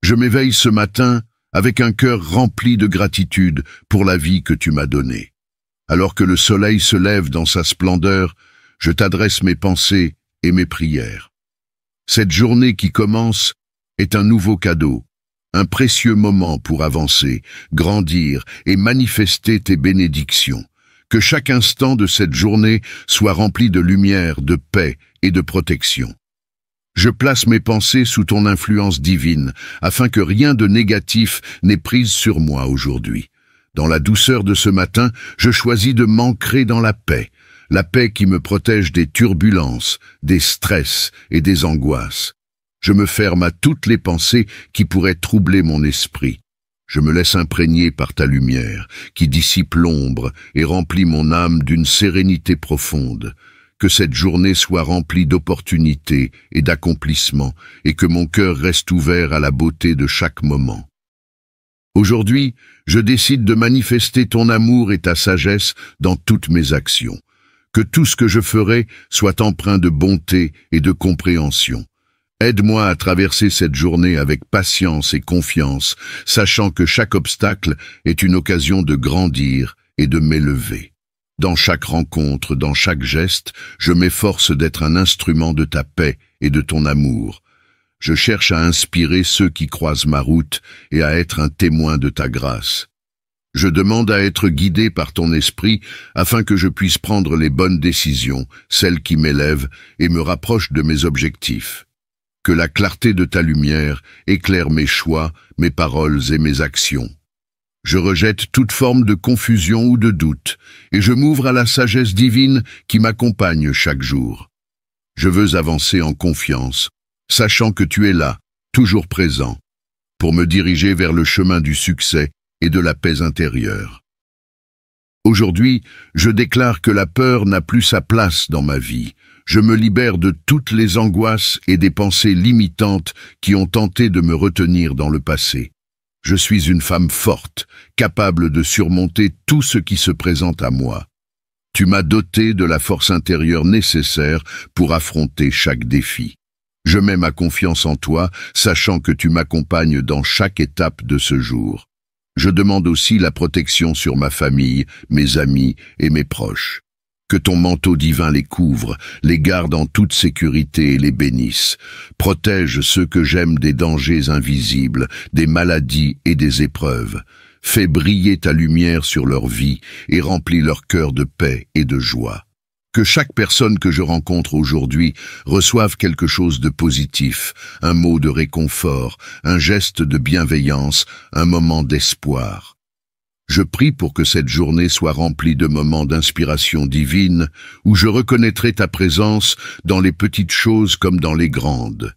Je m'éveille ce matin avec un cœur rempli de gratitude pour la vie que tu m'as donnée. Alors que le soleil se lève dans sa splendeur, je t'adresse mes pensées et mes prières. Cette journée qui commence est un nouveau cadeau, un précieux moment pour avancer, grandir et manifester tes bénédictions. Que chaque instant de cette journée soit rempli de lumière, de paix et de protection. Je place mes pensées sous ton influence divine, afin que rien de négatif n'ait prise sur moi aujourd'hui. Dans la douceur de ce matin, je choisis de m'ancrer dans la paix qui me protège des turbulences, des stress et des angoisses. Je me ferme à toutes les pensées qui pourraient troubler mon esprit. Je me laisse imprégner par ta lumière, qui dissipe l'ombre et remplit mon âme d'une sérénité profonde. Que cette journée soit remplie d'opportunités et d'accomplissements, et que mon cœur reste ouvert à la beauté de chaque moment. Aujourd'hui, je décide de manifester ton amour et ta sagesse dans toutes mes actions. Que tout ce que je ferai soit empreint de bonté et de compréhension. Aide-moi à traverser cette journée avec patience et confiance, sachant que chaque obstacle est une occasion de grandir et de m'élever. Dans chaque rencontre, dans chaque geste, je m'efforce d'être un instrument de ta paix et de ton amour. Je cherche à inspirer ceux qui croisent ma route et à être un témoin de ta grâce. Je demande à être guidé par ton esprit afin que je puisse prendre les bonnes décisions, celles qui m'élèvent et me rapprochent de mes objectifs. Que la clarté de ta lumière éclaire mes choix, mes paroles et mes actions. Je rejette toute forme de confusion ou de doute, et je m'ouvre à la sagesse divine qui m'accompagne chaque jour. Je veux avancer en confiance, sachant que tu es là, toujours présent, pour me diriger vers le chemin du succès et de la paix intérieure. Aujourd'hui, je déclare que la peur n'a plus sa place dans ma vie. Je me libère de toutes les angoisses et des pensées limitantes qui ont tenté de me retenir dans le passé. Je suis une femme forte, capable de surmonter tout ce qui se présente à moi. Tu m'as doté de la force intérieure nécessaire pour affronter chaque défi. Je mets ma confiance en toi, sachant que tu m'accompagnes dans chaque étape de ce jour. Je demande aussi la protection sur ma famille, mes amis et mes proches. Que ton manteau divin les couvre, les garde en toute sécurité et les bénisse. Protège ceux que j'aime des dangers invisibles, des maladies et des épreuves. Fais briller ta lumière sur leur vie et remplis leur cœur de paix et de joie. Que chaque personne que je rencontre aujourd'hui reçoive quelque chose de positif, un mot de réconfort, un geste de bienveillance, un moment d'espoir. Je prie pour que cette journée soit remplie de moments d'inspiration divine où je reconnaîtrai ta présence dans les petites choses comme dans les grandes.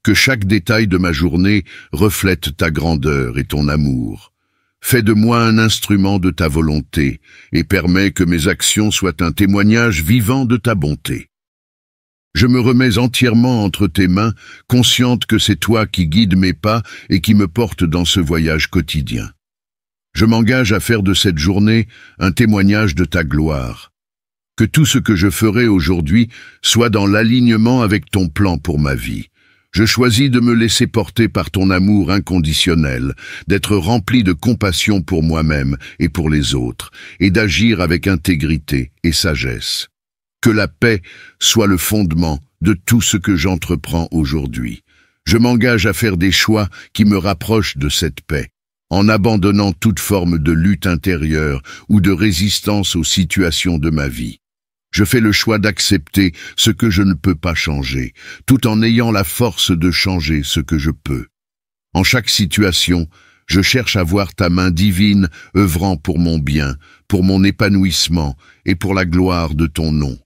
Que chaque détail de ma journée reflète ta grandeur et ton amour. Fais de moi un instrument de ta volonté et permets que mes actions soient un témoignage vivant de ta bonté. Je me remets entièrement entre tes mains, consciente que c'est toi qui guides mes pas et qui me portes dans ce voyage quotidien. Je m'engage à faire de cette journée un témoignage de ta gloire. Que tout ce que je ferai aujourd'hui soit dans l'alignement avec ton plan pour ma vie. Je choisis de me laisser porter par ton amour inconditionnel, d'être rempli de compassion pour moi-même et pour les autres, et d'agir avec intégrité et sagesse. Que la paix soit le fondement de tout ce que j'entreprends aujourd'hui. Je m'engage à faire des choix qui me rapprochent de cette paix, en abandonnant toute forme de lutte intérieure ou de résistance aux situations de ma vie. Je fais le choix d'accepter ce que je ne peux pas changer, tout en ayant la force de changer ce que je peux. En chaque situation, je cherche à voir ta main divine œuvrant pour mon bien, pour mon épanouissement et pour la gloire de ton nom.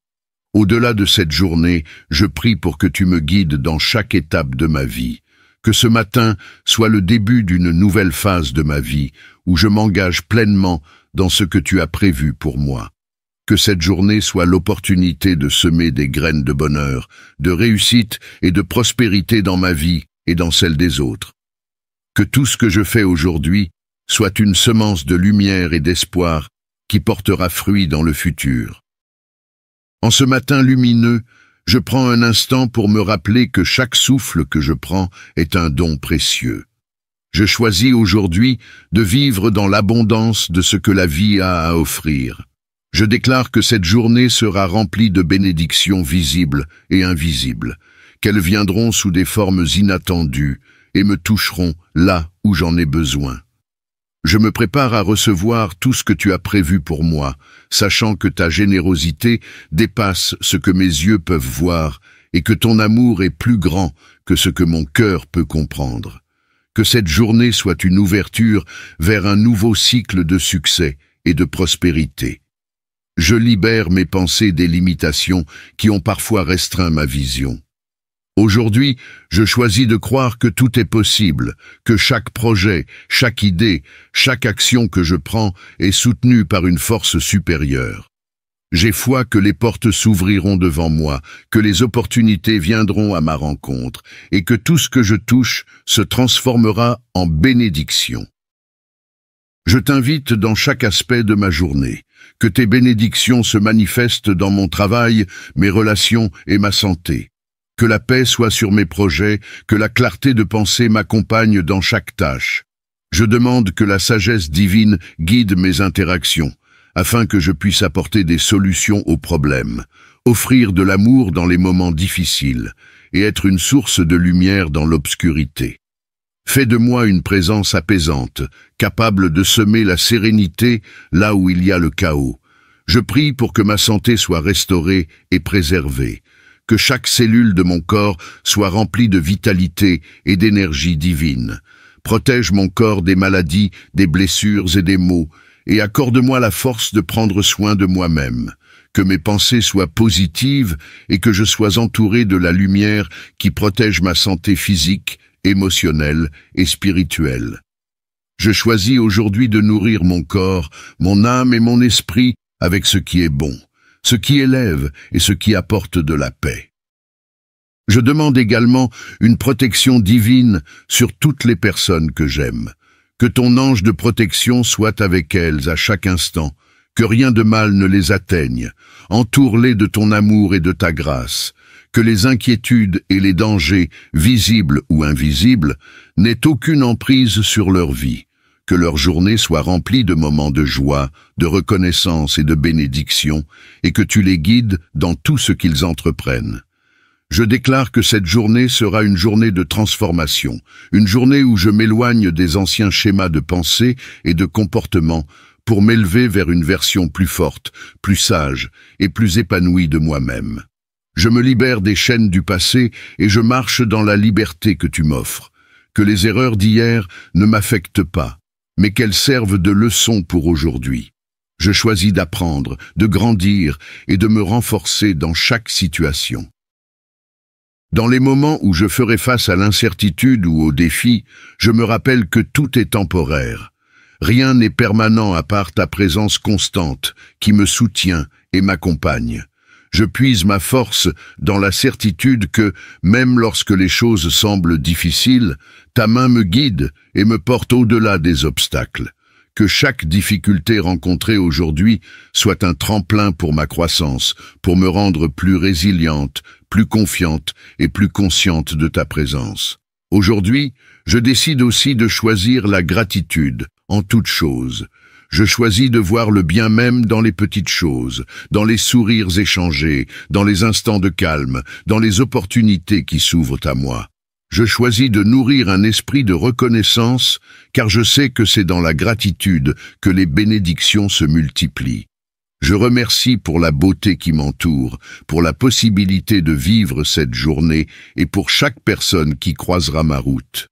Au-delà de cette journée, je prie pour que tu me guides dans chaque étape de ma vie. Que ce matin soit le début d'une nouvelle phase de ma vie, où je m'engage pleinement dans ce que tu as prévu pour moi. Que cette journée soit l'opportunité de semer des graines de bonheur, de réussite et de prospérité dans ma vie et dans celle des autres. Que tout ce que je fais aujourd'hui soit une semence de lumière et d'espoir qui portera fruit dans le futur. En ce matin lumineux, je prends un instant pour me rappeler que chaque souffle que je prends est un don précieux. Je choisis aujourd'hui de vivre dans l'abondance de ce que la vie a à offrir. Je déclare que cette journée sera remplie de bénédictions visibles et invisibles, qu'elles viendront sous des formes inattendues et me toucheront là où j'en ai besoin. Je me prépare à recevoir tout ce que tu as prévu pour moi, sachant que ta générosité dépasse ce que mes yeux peuvent voir et que ton amour est plus grand que ce que mon cœur peut comprendre. Que cette journée soit une ouverture vers un nouveau cycle de succès et de prospérité. Je libère mes pensées des limitations qui ont parfois restreint ma vision. Aujourd'hui, je choisis de croire que tout est possible, que chaque projet, chaque idée, chaque action que je prends est soutenue par une force supérieure. J'ai foi que les portes s'ouvriront devant moi, que les opportunités viendront à ma rencontre, et que tout ce que je touche se transformera en bénédiction. Je t'invite dans chaque aspect de ma journée, que tes bénédictions se manifestent dans mon travail, mes relations et ma santé. Que la paix soit sur mes projets, que la clarté de pensée m'accompagne dans chaque tâche. Je demande que la sagesse divine guide mes interactions, afin que je puisse apporter des solutions aux problèmes, offrir de l'amour dans les moments difficiles et être une source de lumière dans l'obscurité. Fais de moi une présence apaisante, capable de semer la sérénité là où il y a le chaos. Je prie pour que ma santé soit restaurée et préservée, que chaque cellule de mon corps soit remplie de vitalité et d'énergie divine. Protège mon corps des maladies, des blessures et des maux, et accorde-moi la force de prendre soin de moi-même. Que mes pensées soient positives et que je sois entouré de la lumière qui protège ma santé physique, émotionnelle et spirituelle. Je choisis aujourd'hui de nourrir mon corps, mon âme et mon esprit avec ce qui est bon, ce qui élève et ce qui apporte de la paix. Je demande également une protection divine sur toutes les personnes que j'aime. Que ton ange de protection soit avec elles à chaque instant, que rien de mal ne les atteigne. Entoure-les de ton amour et de ta grâce. Que les inquiétudes et les dangers, visibles ou invisibles, n'aient aucune emprise sur leur vie. Que leur journée soit remplie de moments de joie, de reconnaissance et de bénédiction, et que tu les guides dans tout ce qu'ils entreprennent. Je déclare que cette journée sera une journée de transformation, une journée où je m'éloigne des anciens schémas de pensée et de comportement pour m'élever vers une version plus forte, plus sage et plus épanouie de moi-même. Je me libère des chaînes du passé et je marche dans la liberté que tu m'offres. Que les erreurs d'hier ne m'affectent pas, mais qu'elles servent de leçon pour aujourd'hui. Je choisis d'apprendre, de grandir et de me renforcer dans chaque situation. Dans les moments où je ferai face à l'incertitude ou au défi, je me rappelle que tout est temporaire. Rien n'est permanent à part ta présence constante qui me soutient et m'accompagne. Je puise ma force dans la certitude que, même lorsque les choses semblent difficiles, ta main me guide et me porte au-delà des obstacles. Que chaque difficulté rencontrée aujourd'hui soit un tremplin pour ma croissance, pour me rendre plus résiliente, plus confiante et plus consciente de ta présence. Aujourd'hui, je décide aussi de choisir la gratitude en toutes choses. Je choisis de voir le bien même dans les petites choses, dans les sourires échangés, dans les instants de calme, dans les opportunités qui s'ouvrent à moi. Je choisis de nourrir un esprit de reconnaissance, car je sais que c'est dans la gratitude que les bénédictions se multiplient. Je remercie pour la beauté qui m'entoure, pour la possibilité de vivre cette journée et pour chaque personne qui croisera ma route.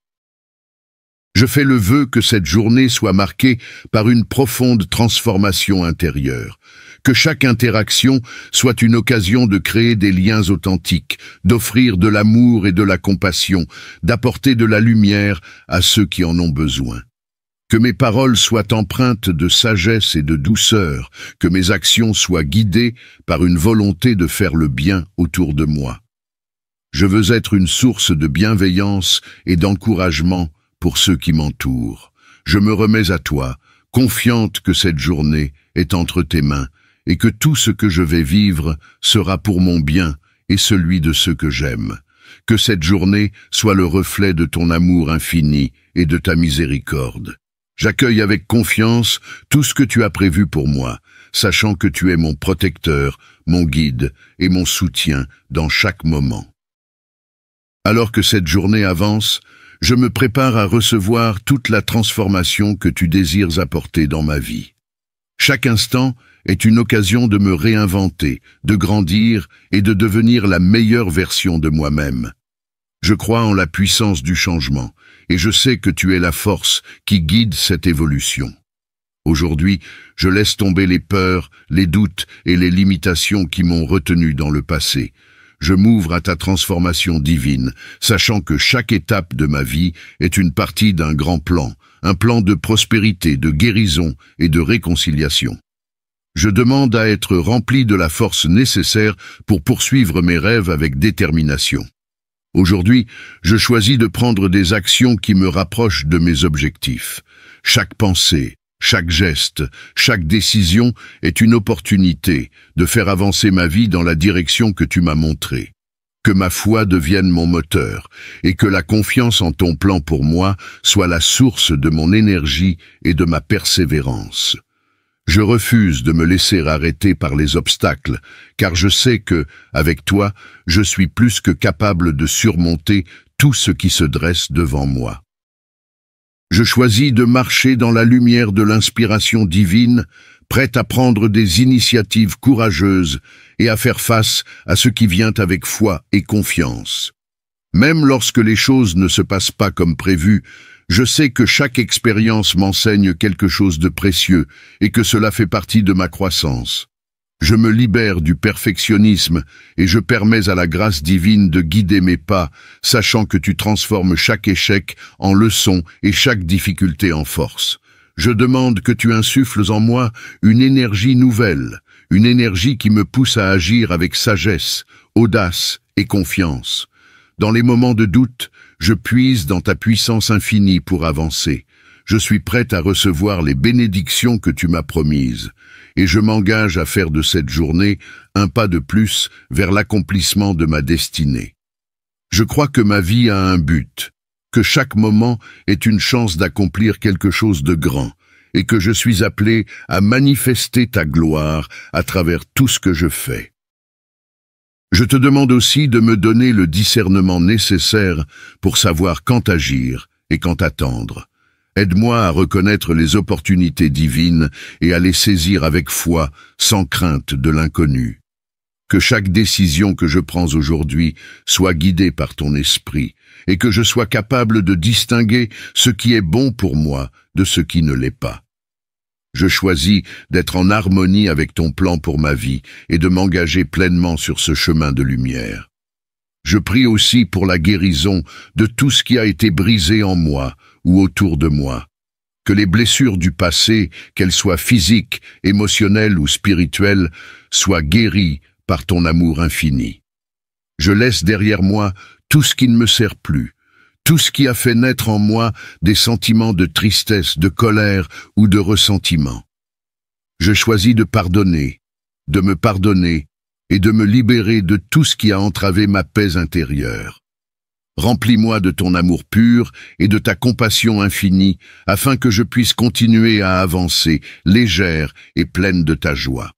Je fais le vœu que cette journée soit marquée par une profonde transformation intérieure, que chaque interaction soit une occasion de créer des liens authentiques, d'offrir de l'amour et de la compassion, d'apporter de la lumière à ceux qui en ont besoin. Que mes paroles soient empreintes de sagesse et de douceur, que mes actions soient guidées par une volonté de faire le bien autour de moi. Je veux être une source de bienveillance et d'encouragement pour ceux qui m'entourent. Je me remets à toi, confiante que cette journée est entre tes mains et que tout ce que je vais vivre sera pour mon bien et celui de ceux que j'aime. que cette journée soit le reflet de ton amour infini et de ta miséricorde. J'accueille avec confiance tout ce que tu as prévu pour moi, sachant que tu es mon protecteur, mon guide et mon soutien dans chaque moment. Alors que cette journée avance, je me prépare à recevoir toute la transformation que tu désires apporter dans ma vie. Chaque instant est une occasion de me réinventer, de grandir et de devenir la meilleure version de moi-même. Je crois en la puissance du changement et je sais que tu es la force qui guide cette évolution. Aujourd'hui, je laisse tomber les peurs, les doutes et les limitations qui m'ont retenu dans le passé. Je m'ouvre à ta transformation divine, sachant que chaque étape de ma vie est une partie d'un grand plan, un plan de prospérité, de guérison et de réconciliation. Je demande à être rempli de la force nécessaire pour poursuivre mes rêves avec détermination. Aujourd'hui, je choisis de prendre des actions qui me rapprochent de mes objectifs. Chaque pensée, chaque geste, chaque décision est une opportunité de faire avancer ma vie dans la direction que tu m'as montrée. Que ma foi devienne mon moteur et que la confiance en ton plan pour moi soit la source de mon énergie et de ma persévérance. Je refuse de me laisser arrêter par les obstacles, car je sais que, avec toi, je suis plus que capable de surmonter tout ce qui se dresse devant moi. Je choisis de marcher dans la lumière de l'inspiration divine, prête à prendre des initiatives courageuses et à faire face à ce qui vient avec foi et confiance. Même lorsque les choses ne se passent pas comme prévu, je sais que chaque expérience m'enseigne quelque chose de précieux et que cela fait partie de ma croissance. Je me libère du perfectionnisme et je permets à la grâce divine de guider mes pas, sachant que tu transformes chaque échec en leçon et chaque difficulté en force. Je demande que tu insuffles en moi une énergie nouvelle, une énergie qui me pousse à agir avec sagesse, audace et confiance. Dans les moments de doute, je puise dans ta puissance infinie pour avancer. Je suis prête à recevoir les bénédictions que tu m'as promises, et je m'engage à faire de cette journée un pas de plus vers l'accomplissement de ma destinée. Je crois que ma vie a un but, que chaque moment est une chance d'accomplir quelque chose de grand, et que je suis appelé à manifester ta gloire à travers tout ce que je fais. Je te demande aussi de me donner le discernement nécessaire pour savoir quand agir et quand attendre. Aide-moi à reconnaître les opportunités divines et à les saisir avec foi, sans crainte de l'inconnu. Que chaque décision que je prends aujourd'hui soit guidée par ton esprit et que je sois capable de distinguer ce qui est bon pour moi de ce qui ne l'est pas. Je choisis d'être en harmonie avec ton plan pour ma vie et de m'engager pleinement sur ce chemin de lumière. Je prie aussi pour la guérison de tout ce qui a été brisé en moi ou autour de moi. Que les blessures du passé, qu'elles soient physiques, émotionnelles ou spirituelles, soient guéries par ton amour infini. Je laisse derrière moi tout ce qui ne me sert plus, tout ce qui a fait naître en moi des sentiments de tristesse, de colère ou de ressentiment. Je choisis de pardonner, de me pardonner et de me libérer de tout ce qui a entravé ma paix intérieure. Remplis-moi de ton amour pur et de ta compassion infinie, afin que je puisse continuer à avancer, légère et pleine de ta joie.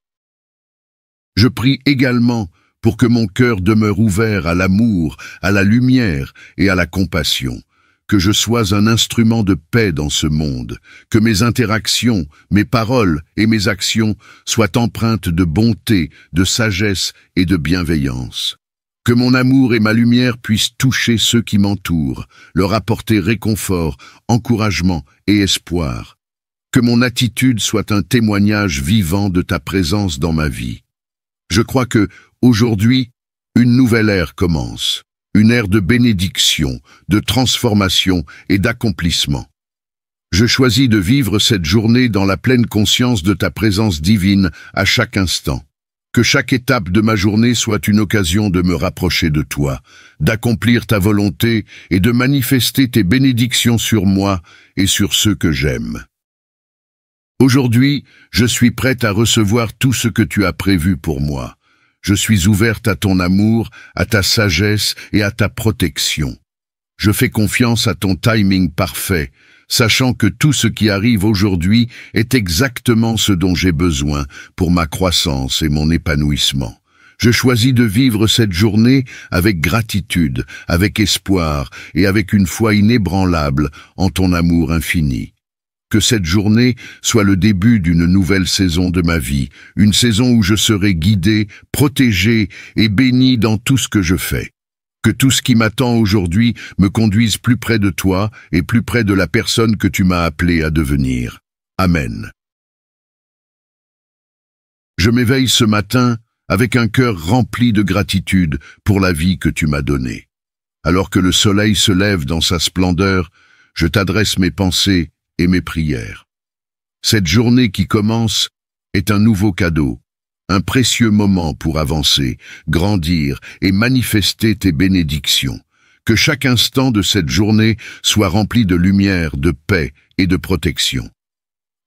Je prie également pour que mon cœur demeure ouvert à l'amour, à la lumière et à la compassion, que je sois un instrument de paix dans ce monde, que mes interactions, mes paroles et mes actions soient empreintes de bonté, de sagesse et de bienveillance. Que mon amour et ma lumière puissent toucher ceux qui m'entourent, leur apporter réconfort, encouragement et espoir. Que mon attitude soit un témoignage vivant de ta présence dans ma vie. Je crois que, aujourd'hui, une nouvelle ère commence, une ère de bénédiction, de transformation et d'accomplissement. Je choisis de vivre cette journée dans la pleine conscience de ta présence divine à chaque instant. Que chaque étape de ma journée soit une occasion de me rapprocher de toi, d'accomplir ta volonté et de manifester tes bénédictions sur moi et sur ceux que j'aime. Aujourd'hui, je suis prête à recevoir tout ce que tu as prévu pour moi. Je suis ouverte à ton amour, à ta sagesse et à ta protection. Je fais confiance à ton timing parfait, sachant que tout ce qui arrive aujourd'hui est exactement ce dont j'ai besoin pour ma croissance et mon épanouissement. Je choisis de vivre cette journée avec gratitude, avec espoir et avec une foi inébranlable en ton amour infini. Que cette journée soit le début d'une nouvelle saison de ma vie, une saison où je serai guidé, protégé et béni dans tout ce que je fais. Que tout ce qui m'attend aujourd'hui me conduise plus près de toi et plus près de la personne que tu m'as appelé à devenir. Amen. Je m'éveille ce matin avec un cœur rempli de gratitude pour la vie que tu m'as donnée. Alors que le soleil se lève dans sa splendeur, je t'adresse mes pensées et mes prières. Cette journée qui commence est un nouveau cadeau, un précieux moment pour avancer, grandir et manifester tes bénédictions. Que chaque instant de cette journée soit rempli de lumière, de paix et de protection.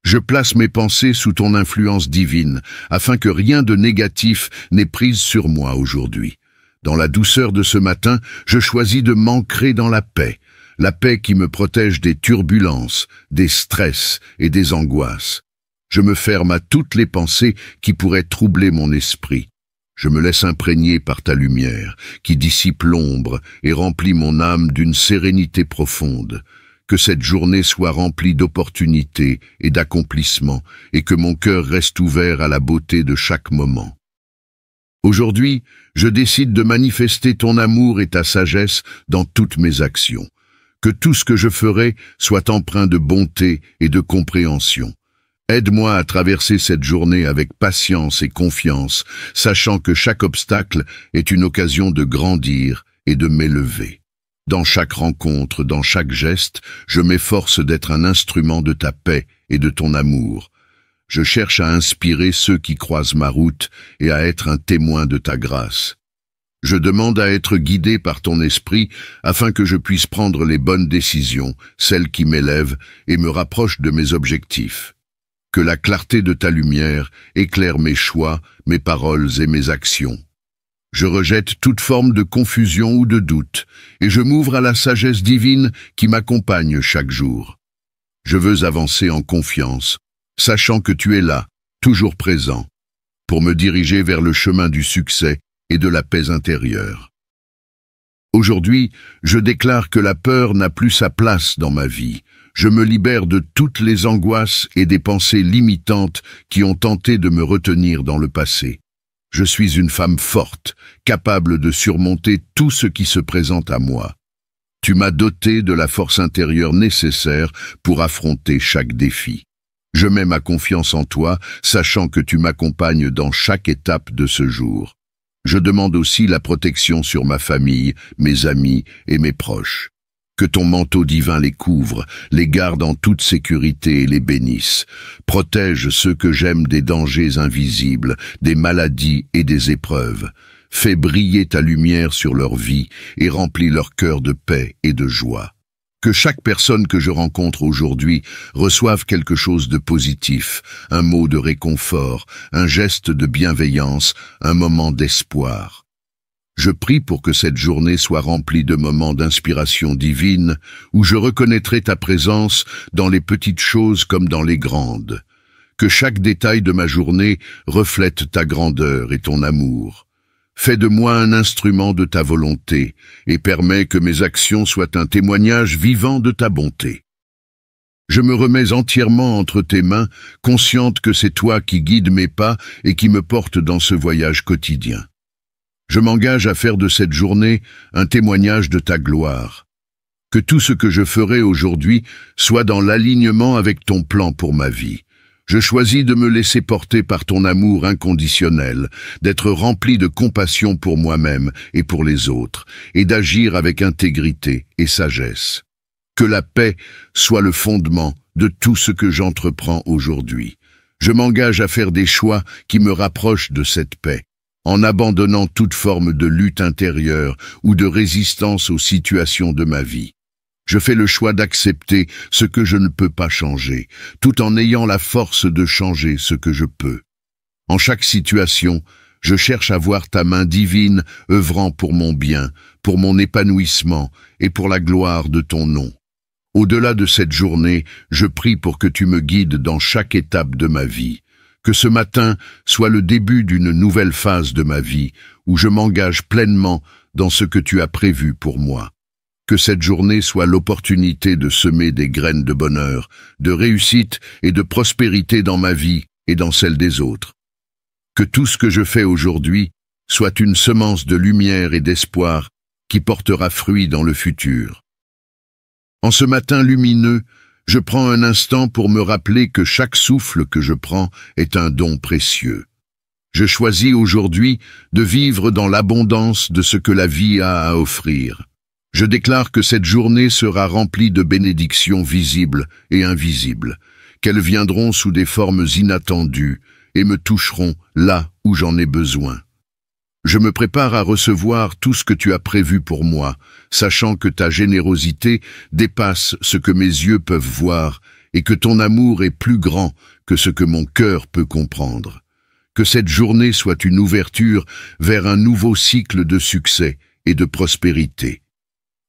Je place mes pensées sous ton influence divine, afin que rien de négatif n'ait prise sur moi aujourd'hui. Dans la douceur de ce matin, je choisis de m'ancrer dans la paix qui me protège des turbulences, des stress et des angoisses. Je me ferme à toutes les pensées qui pourraient troubler mon esprit. Je me laisse imprégner par ta lumière, qui dissipe l'ombre et remplit mon âme d'une sérénité profonde. Que cette journée soit remplie d'opportunités et d'accomplissements, et que mon cœur reste ouvert à la beauté de chaque moment. Aujourd'hui, je décide de manifester ton amour et ta sagesse dans toutes mes actions. Que tout ce que je ferai soit empreint de bonté et de compréhension. Aide-moi à traverser cette journée avec patience et confiance, sachant que chaque obstacle est une occasion de grandir et de m'élever. Dans chaque rencontre, dans chaque geste, je m'efforce d'être un instrument de ta paix et de ton amour. Je cherche à inspirer ceux qui croisent ma route et à être un témoin de ta grâce. Je demande à être guidé par ton esprit afin que je puisse prendre les bonnes décisions, celles qui m'élèvent et me rapprochent de mes objectifs. Que la clarté de ta lumière éclaire mes choix, mes paroles et mes actions. Je rejette toute forme de confusion ou de doute, et je m'ouvre à la sagesse divine qui m'accompagne chaque jour. Je veux avancer en confiance, sachant que tu es là, toujours présent, pour me diriger vers le chemin du succès et de la paix intérieure. Aujourd'hui, je déclare que la peur n'a plus sa place dans ma vie. Je me libère de toutes les angoisses et des pensées limitantes qui ont tenté de me retenir dans le passé. Je suis une femme forte, capable de surmonter tout ce qui se présente à moi. Tu m'as dotée de la force intérieure nécessaire pour affronter chaque défi. Je mets ma confiance en toi, sachant que tu m'accompagnes dans chaque étape de ce jour. Je demande aussi la protection sur ma famille, mes amis et mes proches. Que ton manteau divin les couvre, les garde en toute sécurité et les bénisse. Protège ceux que j'aime des dangers invisibles, des maladies et des épreuves. Fais briller ta lumière sur leur vie et remplis leur cœur de paix et de joie. Que chaque personne que je rencontre aujourd'hui reçoive quelque chose de positif, un mot de réconfort, un geste de bienveillance, un moment d'espoir. Je prie pour que cette journée soit remplie de moments d'inspiration divine, où je reconnaîtrai ta présence dans les petites choses comme dans les grandes. Que chaque détail de ma journée reflète ta grandeur et ton amour. Fais de moi un instrument de ta volonté et permets que mes actions soient un témoignage vivant de ta bonté. Je me remets entièrement entre tes mains, consciente que c'est toi qui guides mes pas et qui me portes dans ce voyage quotidien. Je m'engage à faire de cette journée un témoignage de ta gloire. Que tout ce que je ferai aujourd'hui soit dans l'alignement avec ton plan pour ma vie. Je choisis de me laisser porter par ton amour inconditionnel, d'être rempli de compassion pour moi-même et pour les autres, et d'agir avec intégrité et sagesse. Que la paix soit le fondement de tout ce que j'entreprends aujourd'hui. Je m'engage à faire des choix qui me rapprochent de cette paix, en abandonnant toute forme de lutte intérieure ou de résistance aux situations de ma vie. Je fais le choix d'accepter ce que je ne peux pas changer, tout en ayant la force de changer ce que je peux. En chaque situation, Je cherche à voir ta main divine œuvrant pour mon bien, pour mon épanouissement et pour la gloire de ton nom. Au-delà de cette journée, je prie pour que tu me guides dans chaque étape de ma vie. Que ce matin soit le début d'une nouvelle phase de ma vie, où je m'engage pleinement dans ce que tu as prévu pour moi. Que cette journée soit l'opportunité de semer des graines de bonheur, de réussite et de prospérité dans ma vie et dans celle des autres. Que tout ce que je fais aujourd'hui soit une semence de lumière et d'espoir qui portera fruit dans le futur. En ce matin lumineux, je prends un instant pour me rappeler que chaque souffle que je prends est un don précieux. Je choisis aujourd'hui de vivre dans l'abondance de ce que la vie a à offrir. Je déclare que cette journée sera remplie de bénédictions visibles et invisibles, qu'elles viendront sous des formes inattendues et me toucheront là où j'en ai besoin. Je me prépare à recevoir tout ce que tu as prévu pour moi, sachant que ta générosité dépasse ce que mes yeux peuvent voir et que ton amour est plus grand que ce que mon cœur peut comprendre. Que cette journée soit une ouverture vers un nouveau cycle de succès et de prospérité.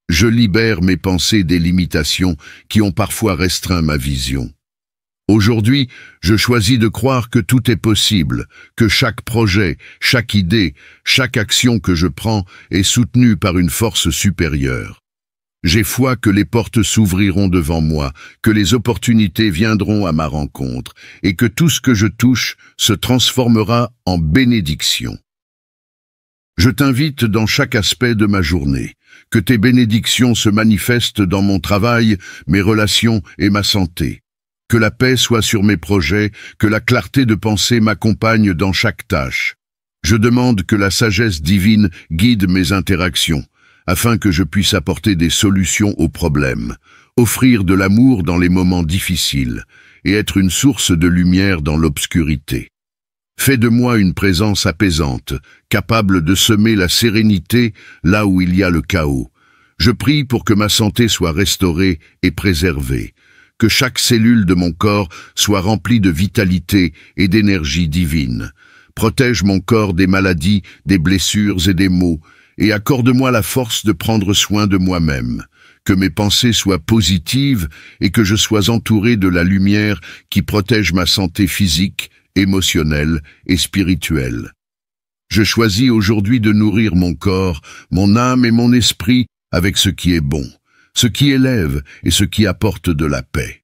Je libère mes pensées des limitations qui ont parfois restreint ma vision. Aujourd'hui, je choisis de croire que tout est possible, que chaque projet, chaque idée, chaque action que je prends est soutenue par une force supérieure. J'ai foi que les portes s'ouvriront devant moi, que les opportunités viendront à ma rencontre, et que tout ce que je touche se transformera en bénédiction. Je t'invite dans chaque aspect de ma journée, que tes bénédictions se manifestent dans mon travail, mes relations et ma santé. Que la paix soit sur mes projets, que la clarté de pensée m'accompagne dans chaque tâche. Je demande que la sagesse divine guide mes interactions, afin que je puisse apporter des solutions aux problèmes, offrir de l'amour dans les moments difficiles et être une source de lumière dans l'obscurité. Fais de moi une présence apaisante, capable de semer la sérénité là où il y a le chaos. Je prie pour que ma santé soit restaurée et préservée, que chaque cellule de mon corps soit remplie de vitalité et d'énergie divine. Protège mon corps des maladies, des blessures et des maux, et accorde-moi la force de prendre soin de moi-même. Que mes pensées soient positives et que je sois entouré de la lumière qui protège ma santé physique, émotionnelle et spirituelle. Je choisis aujourd'hui de nourrir mon corps, mon âme et mon esprit avec ce qui est bon, ce qui élève et ce qui apporte de la paix.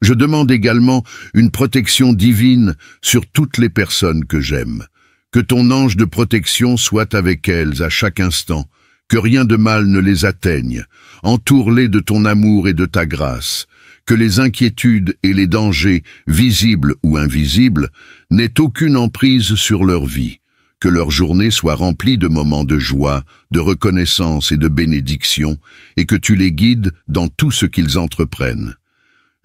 Je demande également une protection divine sur toutes les personnes que j'aime. Que ton ange de protection soit avec elles à chaque instant, que rien de mal ne les atteigne. Entoure-les de ton amour et de ta grâce. Que les inquiétudes et les dangers, visibles ou invisibles, n'aient aucune emprise sur leur vie. Que leur journée soit remplie de moments de joie, de reconnaissance et de bénédiction, et que tu les guides dans tout ce qu'ils entreprennent.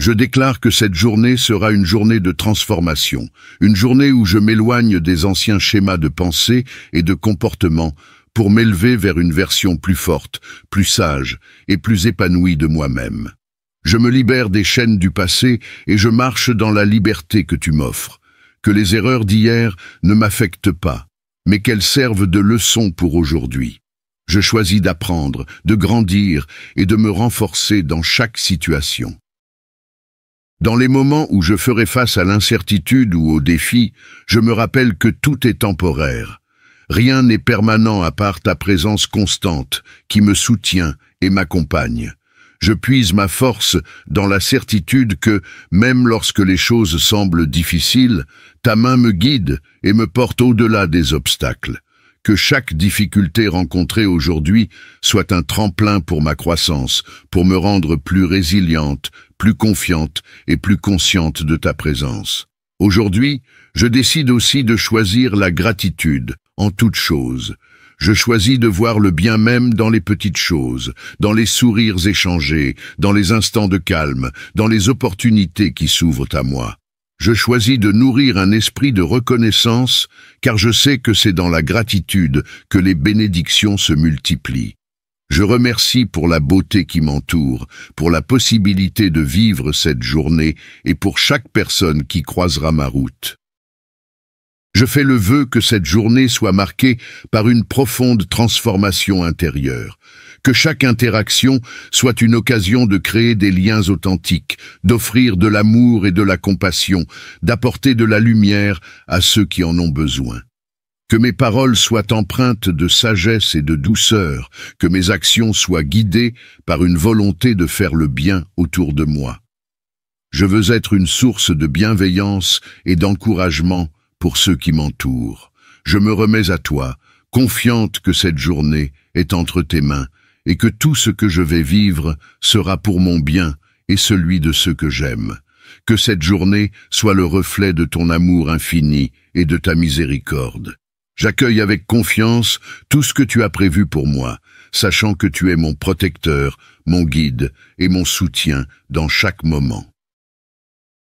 Je déclare que cette journée sera une journée de transformation, une journée où je m'éloigne des anciens schémas de pensée et de comportement pour m'élever vers une version plus forte, plus sage et plus épanouie de moi-même. Je me libère des chaînes du passé et je marche dans la liberté que tu m'offres. Que les erreurs d'hier ne m'affectent pas, mais qu'elles servent de leçon pour aujourd'hui. Je choisis d'apprendre, de grandir et de me renforcer dans chaque situation. Dans les moments où je ferai face à l'incertitude ou au défi, je me rappelle que tout est temporaire. Rien n'est permanent à part ta présence constante qui me soutient et m'accompagne. Je puise ma force dans la certitude que, même lorsque les choses semblent difficiles, ta main me guide et me porte au-delà des obstacles. Que chaque difficulté rencontrée aujourd'hui soit un tremplin pour ma croissance, pour me rendre plus résiliente, plus confiante et plus consciente de ta présence. Aujourd'hui, je décide aussi de choisir la gratitude en toutes choses. Je choisis de voir le bien même dans les petites choses, dans les sourires échangés, dans les instants de calme, dans les opportunités qui s'ouvrent à moi. Je choisis de nourrir un esprit de reconnaissance, car je sais que c'est dans la gratitude que les bénédictions se multiplient. Je remercie pour la beauté qui m'entoure, pour la possibilité de vivre cette journée et pour chaque personne qui croisera ma route. Je fais le vœu que cette journée soit marquée par une profonde transformation intérieure, que chaque interaction soit une occasion de créer des liens authentiques, d'offrir de l'amour et de la compassion, d'apporter de la lumière à ceux qui en ont besoin. Que mes paroles soient empreintes de sagesse et de douceur, que mes actions soient guidées par une volonté de faire le bien autour de moi. Je veux être une source de bienveillance et d'encouragement pour ceux qui m'entourent. Je me remets à toi, confiante que cette journée est entre tes mains et que tout ce que je vais vivre sera pour mon bien et celui de ceux que j'aime. Que cette journée soit le reflet de ton amour infini et de ta miséricorde. J'accueille avec confiance tout ce que tu as prévu pour moi, sachant que tu es mon protecteur, mon guide et mon soutien dans chaque moment.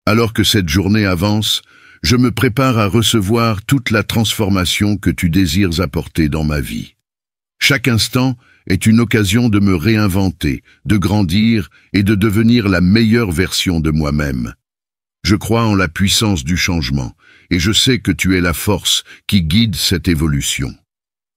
Alors que cette journée avance, je me prépare à recevoir toute la transformation que tu désires apporter dans ma vie. Chaque instant est une occasion de me réinventer, de grandir et de devenir la meilleure version de moi-même. Je crois en la puissance du changement, et je sais que tu es la force qui guide cette évolution.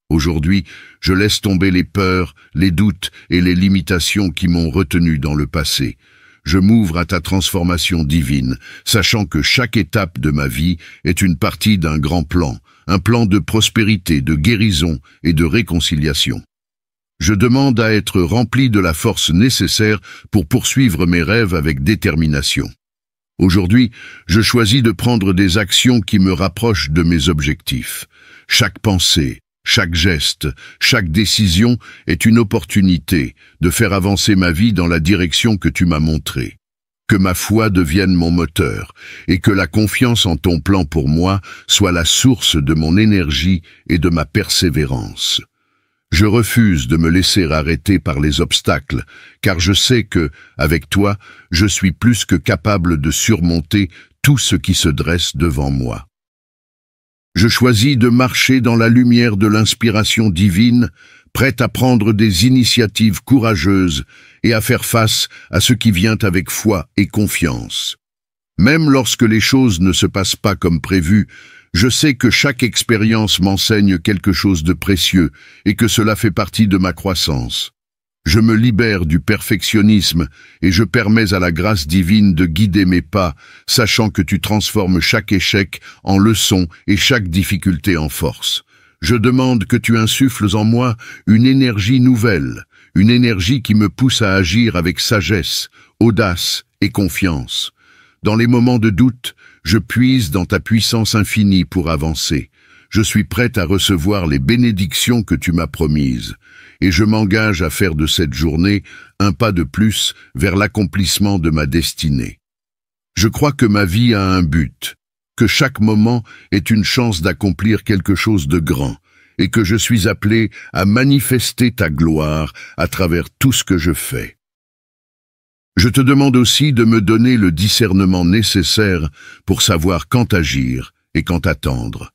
Aujourd'hui, je laisse tomber les peurs, les doutes et les limitations qui m'ont retenu dans le passé. Je m'ouvre à ta transformation divine, sachant que chaque étape de ma vie est une partie d'un grand plan, un plan de prospérité, de guérison et de réconciliation. Je demande à être rempli de la force nécessaire pour poursuivre mes rêves avec détermination. Aujourd'hui, je choisis de prendre des actions qui me rapprochent de mes objectifs. Chaque pensée, chaque geste, chaque décision est une opportunité de faire avancer ma vie dans la direction que tu m'as montrée. Que ma foi devienne mon moteur et que la confiance en ton plan pour moi soit la source de mon énergie et de ma persévérance. Je refuse de me laisser arrêter par les obstacles, car je sais que, avec toi, je suis plus que capable de surmonter tout ce qui se dresse devant moi. Je choisis de marcher dans la lumière de l'inspiration divine, prête à prendre des initiatives courageuses et à faire face à ce qui vient avec foi et confiance. Même lorsque les choses ne se passent pas comme prévu, je sais que chaque expérience m'enseigne quelque chose de précieux et que cela fait partie de ma croissance. Je me libère du perfectionnisme et je permets à la grâce divine de guider mes pas, sachant que tu transformes chaque échec en leçon et chaque difficulté en force. Je demande que tu insuffles en moi une énergie nouvelle, une énergie qui me pousse à agir avec sagesse, audace et confiance. Dans les moments de doute, je puise dans ta puissance infinie pour avancer. Je suis prête à recevoir les bénédictions que tu m'as promises, et je m'engage à faire de cette journée un pas de plus vers l'accomplissement de ma destinée. Je crois que ma vie a un but, que chaque moment est une chance d'accomplir quelque chose de grand, et que je suis appelé à manifester ta gloire à travers tout ce que je fais. Je te demande aussi de me donner le discernement nécessaire pour savoir quand agir et quand attendre.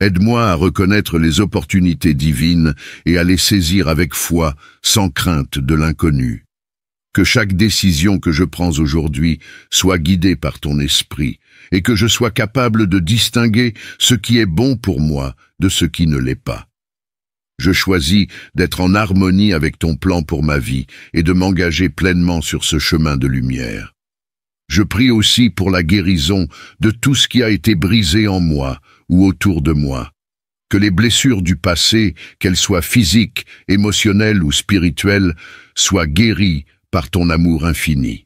Aide-moi à reconnaître les opportunités divines et à les saisir avec foi, sans crainte de l'inconnu. Que chaque décision que je prends aujourd'hui soit guidée par ton esprit et que je sois capable de distinguer ce qui est bon pour moi de ce qui ne l'est pas. Je choisis d'être en harmonie avec ton plan pour ma vie et de m'engager pleinement sur ce chemin de lumière. Je prie aussi pour la guérison de tout ce qui a été brisé en moi ou autour de moi. Que les blessures du passé, qu'elles soient physiques, émotionnelles ou spirituelles, soient guéries par ton amour infini.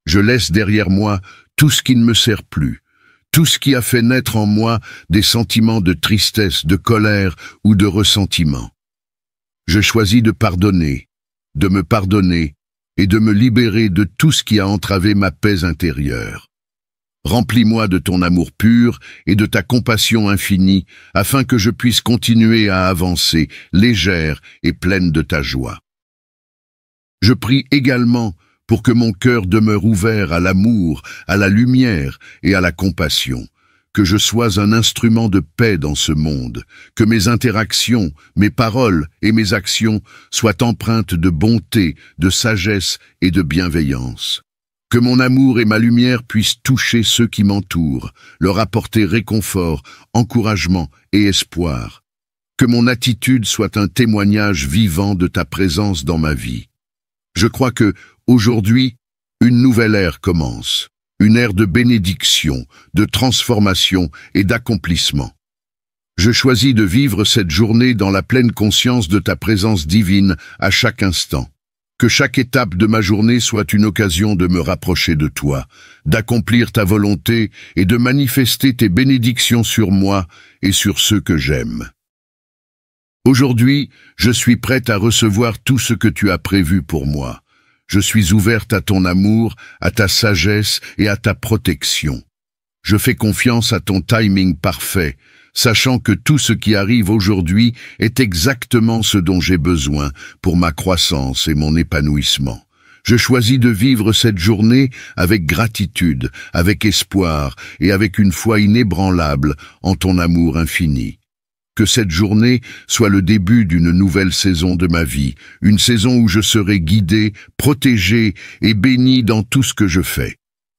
Je laisse derrière moi tout ce qui ne me sert plus, tout ce qui a fait naître en moi des sentiments de tristesse, de colère ou de ressentiment. Je choisis de pardonner, de me pardonner et de me libérer de tout ce qui a entravé ma paix intérieure. Remplis-moi de ton amour pur et de ta compassion infinie, afin que je puisse continuer à avancer, légère et pleine de ta joie. Je prie également pour que mon cœur demeure ouvert à l'amour, à la lumière et à la compassion, que je sois un instrument de paix dans ce monde, que mes interactions, mes paroles et mes actions soient empreintes de bonté, de sagesse et de bienveillance. Que mon amour et ma lumière puissent toucher ceux qui m'entourent, leur apporter réconfort, encouragement et espoir. Que mon attitude soit un témoignage vivant de ta présence dans ma vie. Je crois que, aujourd'hui, une nouvelle ère commence. Une ère de bénédiction, de transformation et d'accomplissement. Je choisis de vivre cette journée dans la pleine conscience de ta présence divine à chaque instant. Que chaque étape de ma journée soit une occasion de me rapprocher de toi, d'accomplir ta volonté et de manifester tes bénédictions sur moi et sur ceux que j'aime. Aujourd'hui, je suis prête à recevoir tout ce que tu as prévu pour moi. Je suis ouverte à ton amour, à ta sagesse et à ta protection. Je fais confiance à ton timing parfait, sachant que tout ce qui arrive aujourd'hui est exactement ce dont j'ai besoin pour ma croissance et mon épanouissement. Je choisis de vivre cette journée avec gratitude, avec espoir et avec une foi inébranlable en ton amour infini. Que cette journée soit le début d'une nouvelle saison de ma vie, une saison où je serai guidé, protégé et béni dans tout ce que je fais.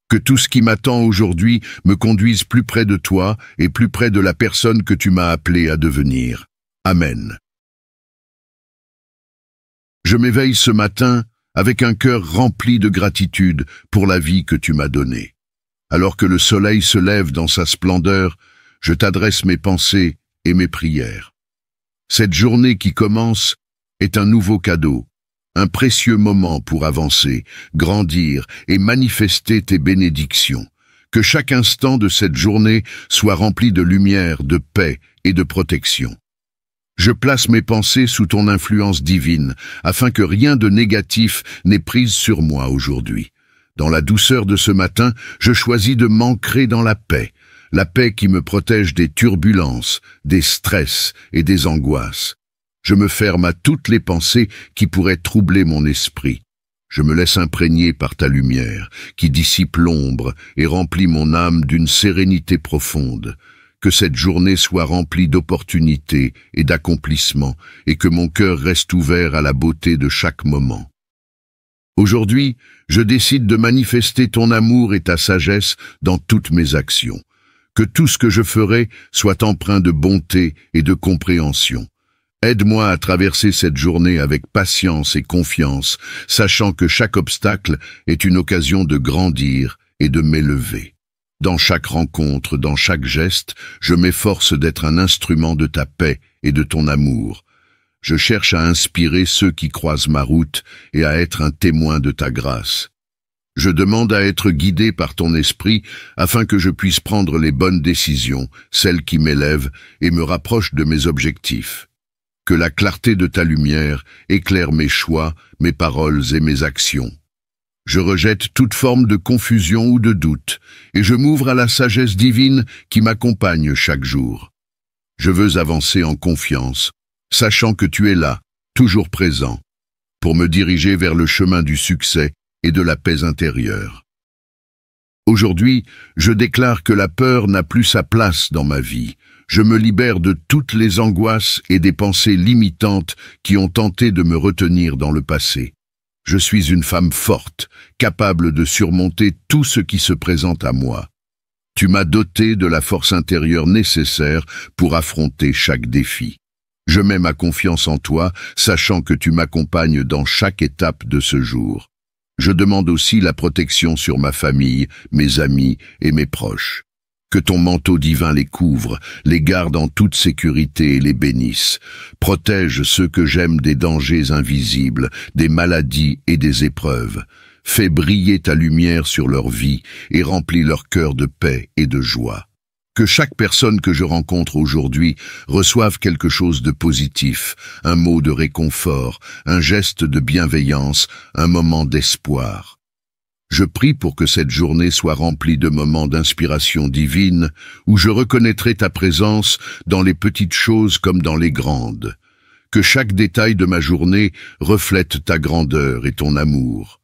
Que tout ce qui m'attend aujourd'hui me conduise plus près de toi et plus près de la personne que tu m'as appelé à devenir. Amen. Je m'éveille ce matin avec un cœur rempli de gratitude pour la vie que tu m'as donnée. Alors que le soleil se lève dans sa splendeur, je t'adresse mes pensées et mes prières. Cette journée qui commence est un nouveau cadeau, un précieux moment pour avancer, grandir et manifester tes bénédictions. Que chaque instant de cette journée soit rempli de lumière, de paix et de protection. Je place mes pensées sous ton influence divine, afin que rien de négatif n'ait prise sur moi aujourd'hui. Dans la douceur de ce matin, je choisis de m'ancrer dans la paix qui me protège des turbulences, des stress et des angoisses. Je me ferme à toutes les pensées qui pourraient troubler mon esprit. Je me laisse imprégner par ta lumière, qui dissipe l'ombre et remplit mon âme d'une sérénité profonde. Que cette journée soit remplie d'opportunités et d'accomplissements, et que mon cœur reste ouvert à la beauté de chaque moment. Aujourd'hui, je décide de manifester ton amour et ta sagesse dans toutes mes actions. Que tout ce que je ferai soit empreint de bonté et de compréhension. Aide-moi à traverser cette journée avec patience et confiance, sachant que chaque obstacle est une occasion de grandir et de m'élever. Dans chaque rencontre, dans chaque geste, je m'efforce d'être un instrument de ta paix et de ton amour. Je cherche à inspirer ceux qui croisent ma route et à être un témoin de ta grâce. Je demande à être guidé par ton esprit afin que je puisse prendre les bonnes décisions, celles qui m'élèvent et me rapprochent de mes objectifs. Que la clarté de ta lumière éclaire mes choix, mes paroles et mes actions. Je rejette toute forme de confusion ou de doute, et je m'ouvre à la sagesse divine qui m'accompagne chaque jour. Je veux avancer en confiance, sachant que tu es là, toujours présent, pour me diriger vers le chemin du succès et de la paix intérieure. Aujourd'hui, je déclare que la peur n'a plus sa place dans ma vie. Je me libère de toutes les angoisses et des pensées limitantes qui ont tenté de me retenir dans le passé. Je suis une femme forte, capable de surmonter tout ce qui se présente à moi. Tu m'as doté de la force intérieure nécessaire pour affronter chaque défi. Je mets ma confiance en toi, sachant que tu m'accompagnes dans chaque étape de ce jour. Je demande aussi la protection sur ma famille, mes amis et mes proches. Que ton manteau divin les couvre, les garde en toute sécurité et les bénisse. Protège ceux que j'aime des dangers invisibles, des maladies et des épreuves. Fais briller ta lumière sur leur vie et remplis leur cœur de paix et de joie. Que chaque personne que je rencontre aujourd'hui reçoive quelque chose de positif, un mot de réconfort, un geste de bienveillance, un moment d'espoir. Je prie pour que cette journée soit remplie de moments d'inspiration divine, où je reconnaîtrai ta présence dans les petites choses comme dans les grandes. Que chaque détail de ma journée reflète ta grandeur et ton amour.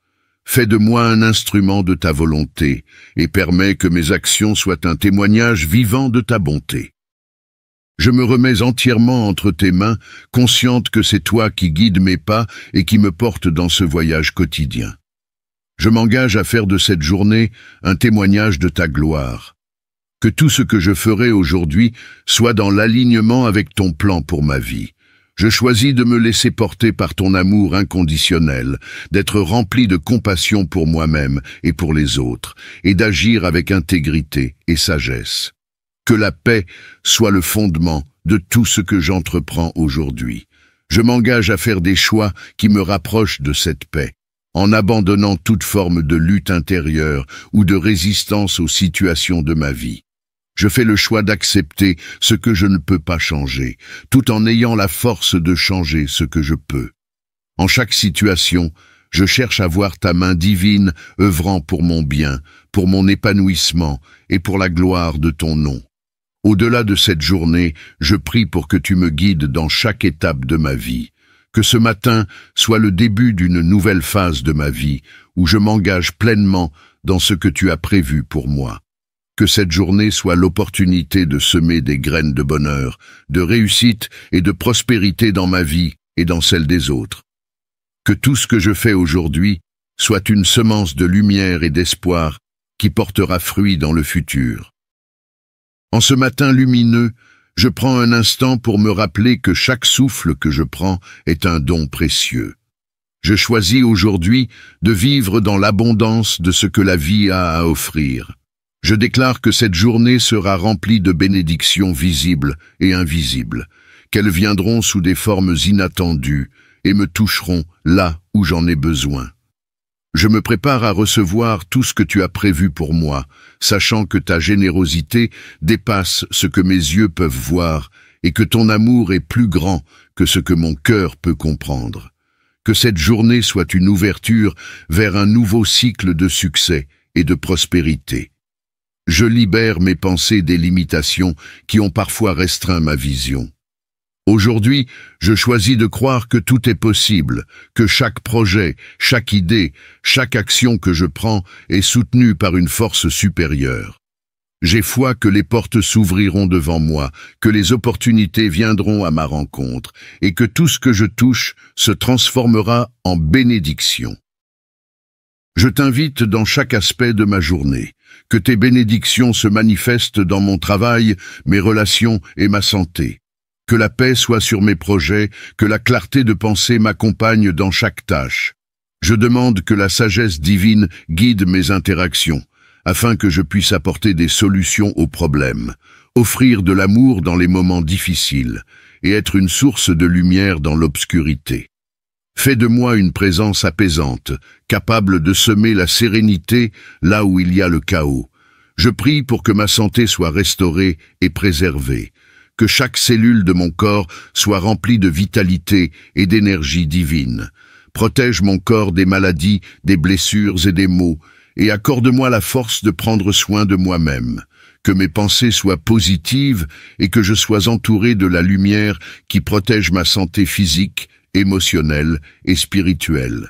Fais de moi un instrument de ta volonté et permets que mes actions soient un témoignage vivant de ta bonté. Je me remets entièrement entre tes mains, consciente que c'est toi qui guides mes pas et qui me portes dans ce voyage quotidien. Je m'engage à faire de cette journée un témoignage de ta gloire. Que tout ce que je ferai aujourd'hui soit dans l'alignement avec ton plan pour ma vie. Je choisis de me laisser porter par ton amour inconditionnel, d'être rempli de compassion pour moi-même et pour les autres, et d'agir avec intégrité et sagesse. Que la paix soit le fondement de tout ce que j'entreprends aujourd'hui. Je m'engage à faire des choix qui me rapprochent de cette paix, en abandonnant toute forme de lutte intérieure ou de résistance aux situations de ma vie. Je fais le choix d'accepter ce que je ne peux pas changer, tout en ayant la force de changer ce que je peux. En chaque situation, je cherche à voir ta main divine œuvrant pour mon bien, pour mon épanouissement et pour la gloire de ton nom. Au-delà de cette journée, je prie pour que tu me guides dans chaque étape de ma vie. Que ce matin soit le début d'une nouvelle phase de ma vie, où je m'engage pleinement dans ce que tu as prévu pour moi. Que cette journée soit l'opportunité de semer des graines de bonheur, de réussite et de prospérité dans ma vie et dans celle des autres. Que tout ce que je fais aujourd'hui soit une semence de lumière et d'espoir qui portera fruit dans le futur. En ce matin lumineux, je prends un instant pour me rappeler que chaque souffle que je prends est un don précieux. Je choisis aujourd'hui de vivre dans l'abondance de ce que la vie a à offrir. Je déclare que cette journée sera remplie de bénédictions visibles et invisibles, qu'elles viendront sous des formes inattendues et me toucheront là où j'en ai besoin. Je me prépare à recevoir tout ce que tu as prévu pour moi, sachant que ta générosité dépasse ce que mes yeux peuvent voir et que ton amour est plus grand que ce que mon cœur peut comprendre. Que cette journée soit une ouverture vers un nouveau cycle de succès et de prospérité. Je libère mes pensées des limitations qui ont parfois restreint ma vision. Aujourd'hui, je choisis de croire que tout est possible, que chaque projet, chaque idée, chaque action que je prends est soutenue par une force supérieure. J'ai foi que les portes s'ouvriront devant moi, que les opportunités viendront à ma rencontre, et que tout ce que je touche se transformera en bénédiction. Je t'invite dans chaque aspect de ma journée, que tes bénédictions se manifestent dans mon travail, mes relations et ma santé. Que la paix soit sur mes projets, que la clarté de pensée m'accompagne dans chaque tâche. Je demande que la sagesse divine guide mes interactions, afin que je puisse apporter des solutions aux problèmes, offrir de l'amour dans les moments difficiles et être une source de lumière dans l'obscurité. Fais de moi une présence apaisante, capable de semer la sérénité là où il y a le chaos. Je prie pour que ma santé soit restaurée et préservée, que chaque cellule de mon corps soit remplie de vitalité et d'énergie divine. Protège mon corps des maladies, des blessures et des maux, et accorde-moi la force de prendre soin de moi-même. Que mes pensées soient positives et que je sois entouré de la lumière qui protège ma santé physique, émotionnelle et spirituelle.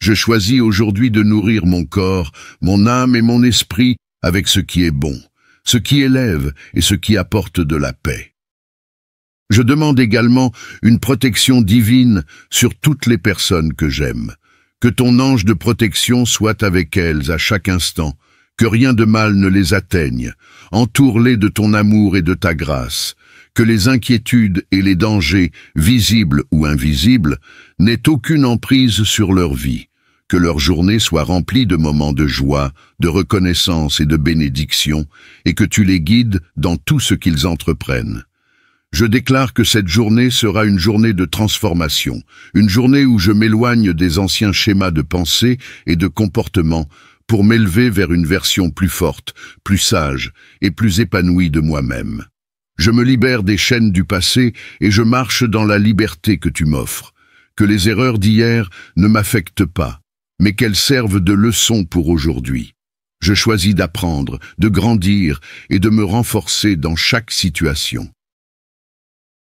Je choisis aujourd'hui de nourrir mon corps, mon âme et mon esprit avec ce qui est bon, ce qui élève et ce qui apporte de la paix. Je demande également une protection divine sur toutes les personnes que j'aime. Que ton ange de protection soit avec elles à chaque instant, que rien de mal ne les atteigne. Entoure-les de ton amour et de ta grâce. Que les inquiétudes et les dangers, visibles ou invisibles, n'aient aucune emprise sur leur vie. Que leur journée soit remplie de moments de joie, de reconnaissance et de bénédiction, et que tu les guides dans tout ce qu'ils entreprennent. Je déclare que cette journée sera une journée de transformation, une journée où je m'éloigne des anciens schémas de pensée et de comportement pour m'élever vers une version plus forte, plus sage et plus épanouie de moi-même. Je me libère des chaînes du passé et je marche dans la liberté que tu m'offres. Que les erreurs d'hier ne m'affectent pas, mais qu'elles servent de leçon pour aujourd'hui. Je choisis d'apprendre, de grandir et de me renforcer dans chaque situation.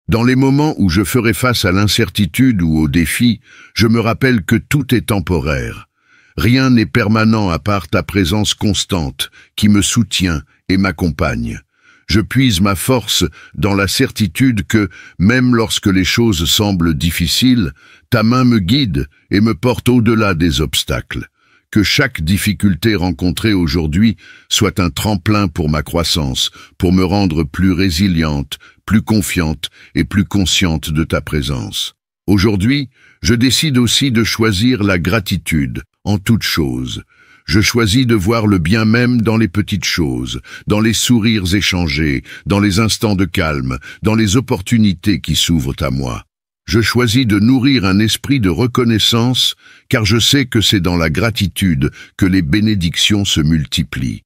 Dans les moments où je ferai face à l'incertitude ou au défi, je me rappelle que tout est temporaire. Rien n'est permanent à part ta présence constante qui me soutient et m'accompagne. Je puise ma force dans la certitude que, même lorsque les choses semblent difficiles, ta main me guide et me porte au-delà des obstacles. Que chaque difficulté rencontrée aujourd'hui soit un tremplin pour ma croissance, pour me rendre plus résiliente, plus confiante et plus consciente de ta présence. Aujourd'hui, je décide aussi de choisir la gratitude en toutes choses. Je choisis de voir le bien même dans les petites choses, dans les sourires échangés, dans les instants de calme, dans les opportunités qui s'ouvrent à moi. Je choisis de nourrir un esprit de reconnaissance, car je sais que c'est dans la gratitude que les bénédictions se multiplient.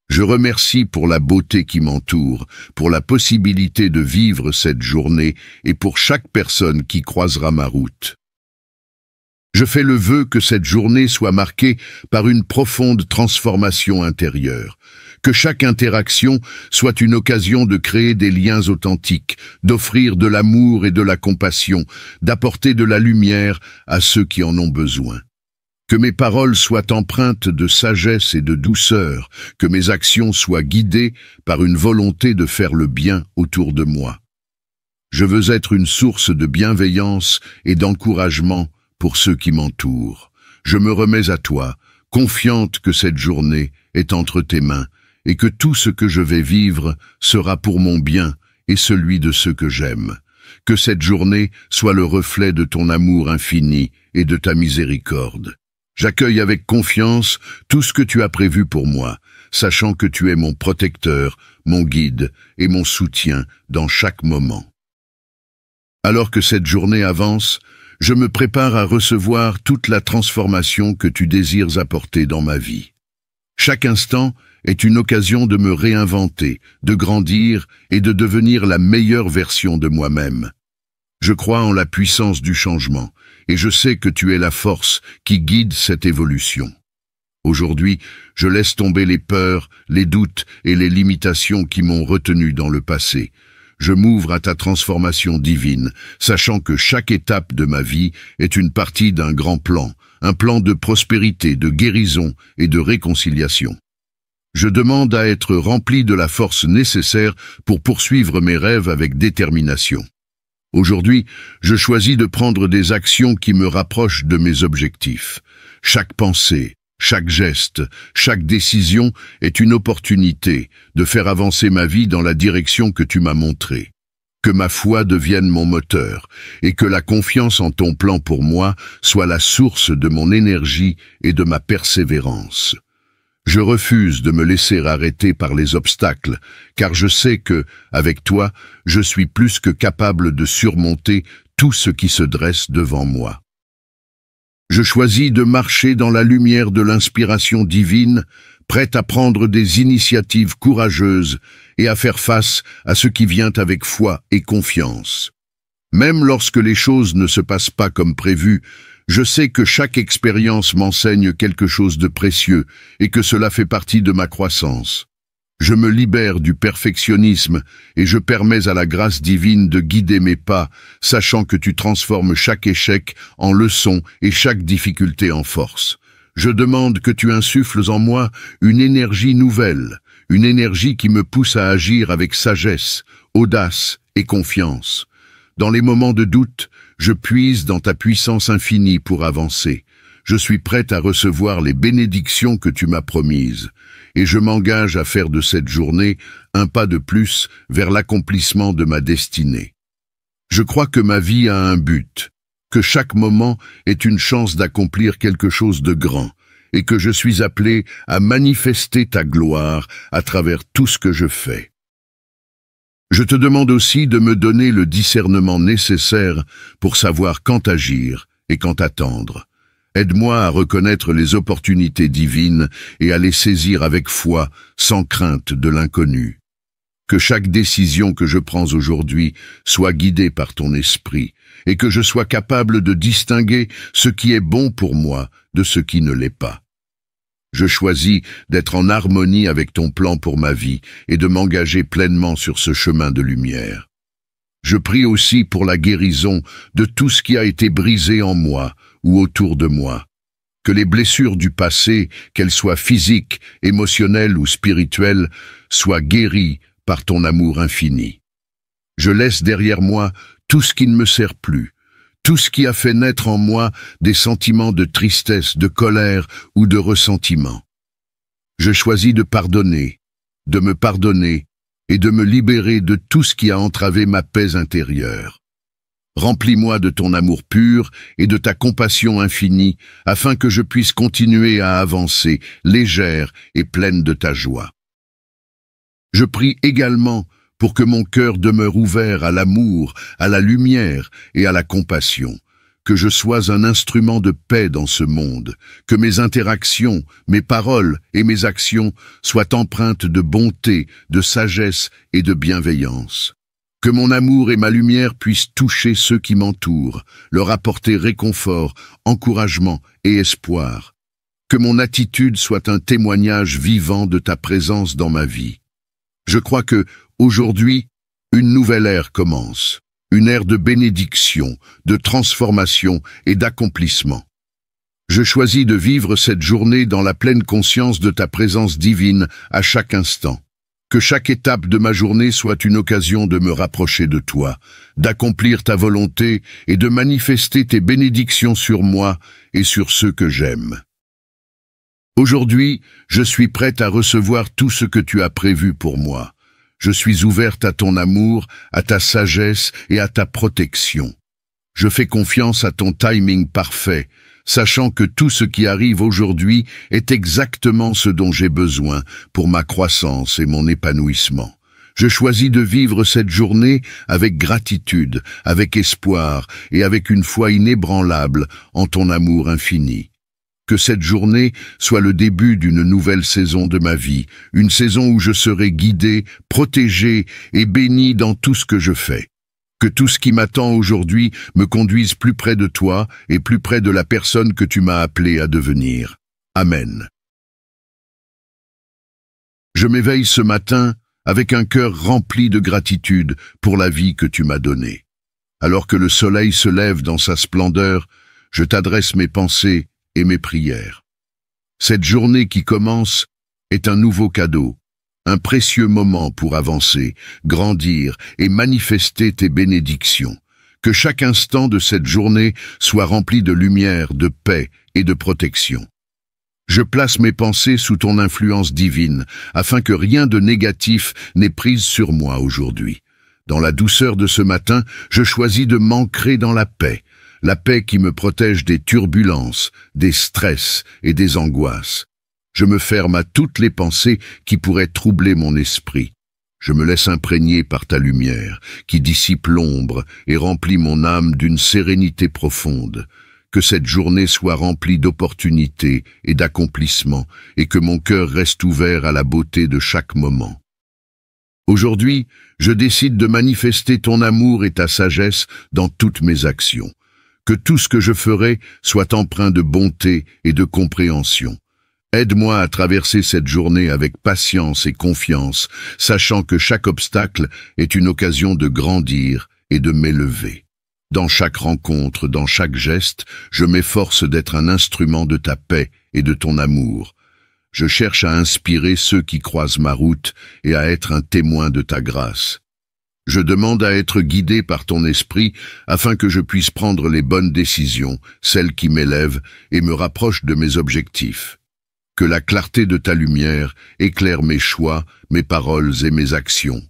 Je remercie pour la beauté qui m'entoure, pour la possibilité de vivre cette journée et pour chaque personne qui croisera ma route. Je fais le vœu que cette journée soit marquée par une profonde transformation intérieure, que chaque interaction soit une occasion de créer des liens authentiques, d'offrir de l'amour et de la compassion, d'apporter de la lumière à ceux qui en ont besoin. Que mes paroles soient empreintes de sagesse et de douceur, que mes actions soient guidées par une volonté de faire le bien autour de moi. Je veux être une source de bienveillance et d'encouragement pour ceux qui m'entourent. Je me remets à toi, confiante que cette journée est entre tes mains et que tout ce que je vais vivre sera pour mon bien et celui de ceux que j'aime. Que cette journée soit le reflet de ton amour infini et de ta miséricorde. J'accueille avec confiance tout ce que tu as prévu pour moi, sachant que tu es mon protecteur, mon guide et mon soutien dans chaque moment. Alors que cette journée avance, je me prépare à recevoir toute la transformation que tu désires apporter dans ma vie. Chaque instant est une occasion de me réinventer, de grandir et de devenir la meilleure version de moi-même. Je crois en la puissance du changement et je sais que tu es la force qui guide cette évolution. Aujourd'hui, je laisse tomber les peurs, les doutes et les limitations qui m'ont retenu dans le passé. Je m'ouvre à ta transformation divine, sachant que chaque étape de ma vie est une partie d'un grand plan, un plan de prospérité, de guérison et de réconciliation. Je demande à être rempli de la force nécessaire pour poursuivre mes rêves avec détermination. Aujourd'hui, je choisis de prendre des actions qui me rapprochent de mes objectifs. Chaque pensée, chaque geste, chaque décision est une opportunité de faire avancer ma vie dans la direction que tu m'as montrée. Que ma foi devienne mon moteur et que la confiance en ton plan pour moi soit la source de mon énergie et de ma persévérance. Je refuse de me laisser arrêter par les obstacles, car je sais que, avec toi, je suis plus que capable de surmonter tout ce qui se dresse devant moi. Je choisis de marcher dans la lumière de l'inspiration divine, prête à prendre des initiatives courageuses et à faire face à ce qui vient avec foi et confiance. Même lorsque les choses ne se passent pas comme prévu, je sais que chaque expérience m'enseigne quelque chose de précieux et que cela fait partie de ma croissance. Je me libère du perfectionnisme et je permets à la grâce divine de guider mes pas, sachant que tu transformes chaque échec en leçon et chaque difficulté en force. Je demande que tu insuffles en moi une énergie nouvelle, une énergie qui me pousse à agir avec sagesse, audace et confiance. Dans les moments de doute, je puise dans ta puissance infinie pour avancer. Je suis prête à recevoir les bénédictions que tu m'as promises, et je m'engage à faire de cette journée un pas de plus vers l'accomplissement de ma destinée. Je crois que ma vie a un but, que chaque moment est une chance d'accomplir quelque chose de grand, et que je suis appelé à manifester ta gloire à travers tout ce que je fais. Je te demande aussi de me donner le discernement nécessaire pour savoir quand agir et quand attendre. Aide-moi à reconnaître les opportunités divines et à les saisir avec foi, sans crainte de l'inconnu. Que chaque décision que je prends aujourd'hui soit guidée par ton esprit et que je sois capable de distinguer ce qui est bon pour moi de ce qui ne l'est pas. Je choisis d'être en harmonie avec ton plan pour ma vie et de m'engager pleinement sur ce chemin de lumière. Je prie aussi pour la guérison de tout ce qui a été brisé en moi ou autour de moi. Que les blessures du passé, qu'elles soient physiques, émotionnelles ou spirituelles, soient guéries par ton amour infini. Je laisse derrière moi tout ce qui ne me sert plus, tout ce qui a fait naître en moi des sentiments de tristesse, de colère ou de ressentiment. Je choisis de pardonner, de me pardonner et de me libérer de tout ce qui a entravé ma paix intérieure. Remplis-moi de ton amour pur et de ta compassion infinie, afin que je puisse continuer à avancer, légère et pleine de ta joie. Je prie également pour que mon cœur demeure ouvert à l'amour, à la lumière et à la compassion, que je sois un instrument de paix dans ce monde, que mes interactions, mes paroles et mes actions soient empreintes de bonté, de sagesse et de bienveillance. Que mon amour et ma lumière puissent toucher ceux qui m'entourent, leur apporter réconfort, encouragement et espoir. Que mon attitude soit un témoignage vivant de ta présence dans ma vie. Je crois que, aujourd'hui, une nouvelle ère commence. Une ère de bénédiction, de transformation et d'accomplissement. Je choisis de vivre cette journée dans la pleine conscience de ta présence divine à chaque instant. Que chaque étape de ma journée soit une occasion de me rapprocher de toi, d'accomplir ta volonté et de manifester tes bénédictions sur moi et sur ceux que j'aime. Aujourd'hui, je suis prête à recevoir tout ce que tu as prévu pour moi. Je suis ouverte à ton amour, à ta sagesse et à ta protection. Je fais confiance à ton timing parfait, sachant que tout ce qui arrive aujourd'hui est exactement ce dont j'ai besoin pour ma croissance et mon épanouissement. Je choisis de vivre cette journée avec gratitude, avec espoir et avec une foi inébranlable en ton amour infini. Que cette journée soit le début d'une nouvelle saison de ma vie, une saison où je serai guidé, protégé et béni dans tout ce que je fais. Que tout ce qui m'attend aujourd'hui me conduise plus près de toi et plus près de la personne que tu m'as appelé à devenir. Amen. Je m'éveille ce matin avec un cœur rempli de gratitude pour la vie que tu m'as donnée. Alors que le soleil se lève dans sa splendeur, je t'adresse mes pensées et mes prières. Cette journée qui commence est un nouveau cadeau, un précieux moment pour avancer, grandir et manifester tes bénédictions. Que chaque instant de cette journée soit rempli de lumière, de paix et de protection. Je place mes pensées sous ton influence divine, afin que rien de négatif n'ait prise sur moi aujourd'hui. Dans la douceur de ce matin, je choisis de m'ancrer dans la paix qui me protège des turbulences, des stress et des angoisses. Je me ferme à toutes les pensées qui pourraient troubler mon esprit. Je me laisse imprégner par ta lumière, qui dissipe l'ombre et remplit mon âme d'une sérénité profonde. Que cette journée soit remplie d'opportunités et d'accomplissements, et que mon cœur reste ouvert à la beauté de chaque moment. Aujourd'hui, je décide de manifester ton amour et ta sagesse dans toutes mes actions. Que tout ce que je ferai soit empreint de bonté et de compréhension. Aide-moi à traverser cette journée avec patience et confiance, sachant que chaque obstacle est une occasion de grandir et de m'élever. Dans chaque rencontre, dans chaque geste, je m'efforce d'être un instrument de ta paix et de ton amour. Je cherche à inspirer ceux qui croisent ma route et à être un témoin de ta grâce. Je demande à être guidé par ton esprit afin que je puisse prendre les bonnes décisions, celles qui m'élèvent et me rapprochent de mes objectifs. Que la clarté de ta lumière éclaire mes choix, mes paroles et mes actions.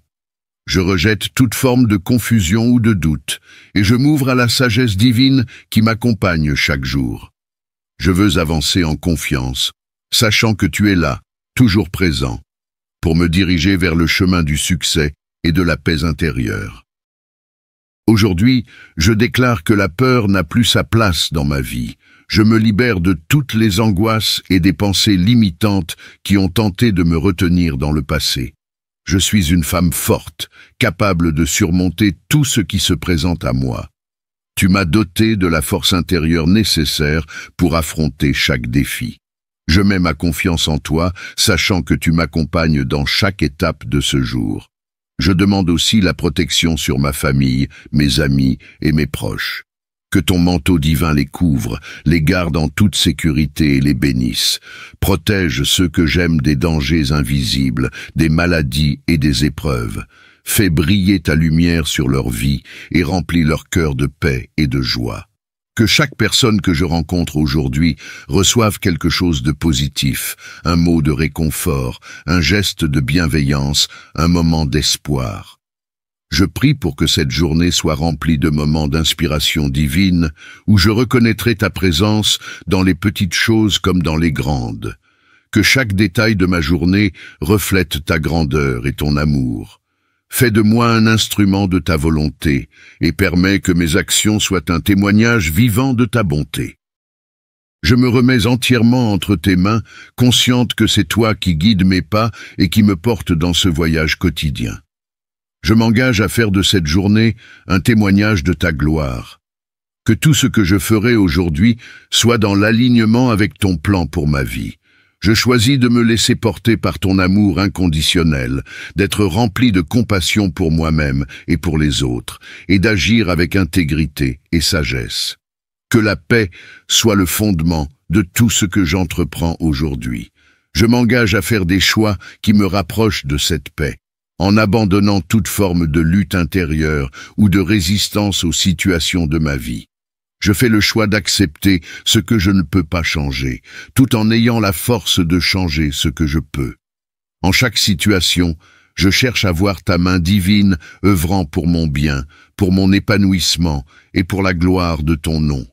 Je rejette toute forme de confusion ou de doute, et je m'ouvre à la sagesse divine qui m'accompagne chaque jour. Je veux avancer en confiance, sachant que tu es là, toujours présent, pour me diriger vers le chemin du succès et de la paix intérieure. Aujourd'hui, je déclare que la peur n'a plus sa place dans ma vie. Je me libère de toutes les angoisses et des pensées limitantes qui ont tenté de me retenir dans le passé. Je suis une femme forte, capable de surmonter tout ce qui se présente à moi. Tu m'as doté de la force intérieure nécessaire pour affronter chaque défi. Je mets ma confiance en toi, sachant que tu m'accompagnes dans chaque étape de ce jour. Je demande aussi la protection sur ma famille, mes amis et mes proches. Que ton manteau divin les couvre, les garde en toute sécurité et les bénisse. Protège ceux que j'aime des dangers invisibles, des maladies et des épreuves. fais briller ta lumière sur leur vie et remplis leur cœur de paix et de joie. Que chaque personne que je rencontre aujourd'hui reçoive quelque chose de positif, un mot de réconfort, un geste de bienveillance, un moment d'espoir. Je prie pour que cette journée soit remplie de moments d'inspiration divine, où je reconnaîtrai ta présence dans les petites choses comme dans les grandes. Que chaque détail de ma journée reflète ta grandeur et ton amour. Fais de moi un instrument de ta volonté et permets que mes actions soient un témoignage vivant de ta bonté. Je me remets entièrement entre tes mains, consciente que c'est toi qui guides mes pas et qui me portes dans ce voyage quotidien. Je m'engage à faire de cette journée un témoignage de ta gloire. Que tout ce que je ferai aujourd'hui soit dans l'alignement avec ton plan pour ma vie. Je choisis de me laisser porter par ton amour inconditionnel, d'être rempli de compassion pour moi-même et pour les autres, et d'agir avec intégrité et sagesse. Que la paix soit le fondement de tout ce que j'entreprends aujourd'hui. Je m'engage à faire des choix qui me rapprochent de cette paix, en abandonnant toute forme de lutte intérieure ou de résistance aux situations de ma vie. Je fais le choix d'accepter ce que je ne peux pas changer, tout en ayant la force de changer ce que je peux. En chaque situation, je cherche à voir ta main divine œuvrant pour mon bien, pour mon épanouissement et pour la gloire de ton nom.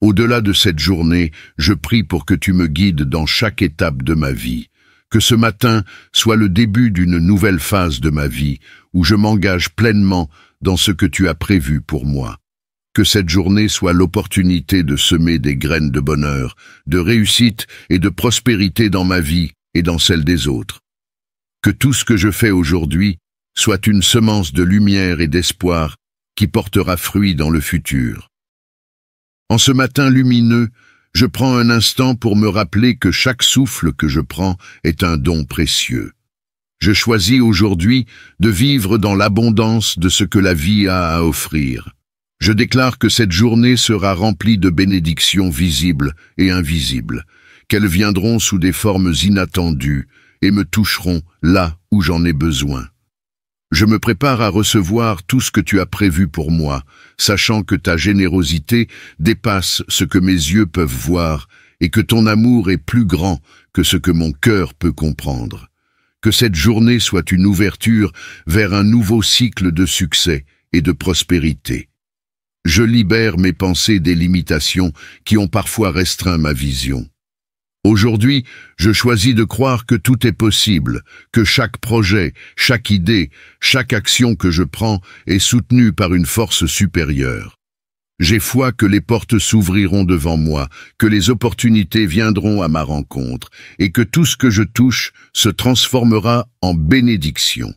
Au-delà de cette journée, je prie pour que tu me guides dans chaque étape de ma vie. Que ce matin soit le début d'une nouvelle phase de ma vie, où je m'engage pleinement dans ce que tu as prévu pour moi. Que cette journée soit l'opportunité de semer des graines de bonheur, de réussite et de prospérité dans ma vie et dans celle des autres. Que tout ce que je fais aujourd'hui soit une semence de lumière et d'espoir qui portera fruit dans le futur. En ce matin lumineux, je prends un instant pour me rappeler que chaque souffle que je prends est un don précieux. Je choisis aujourd'hui de vivre dans l'abondance de ce que la vie a à offrir. Je déclare que cette journée sera remplie de bénédictions visibles et invisibles, qu'elles viendront sous des formes inattendues et me toucheront là où j'en ai besoin. Je me prépare à recevoir tout ce que tu as prévu pour moi, sachant que ta générosité dépasse ce que mes yeux peuvent voir et que ton amour est plus grand que ce que mon cœur peut comprendre. Que cette journée soit une ouverture vers un nouveau cycle de succès et de prospérité. Je libère mes pensées des limitations qui ont parfois restreint ma vision. Aujourd'hui, je choisis de croire que tout est possible, que chaque projet, chaque idée, chaque action que je prends est soutenue par une force supérieure. J'ai foi que les portes s'ouvriront devant moi, que les opportunités viendront à ma rencontre, et que tout ce que je touche se transformera en bénédiction.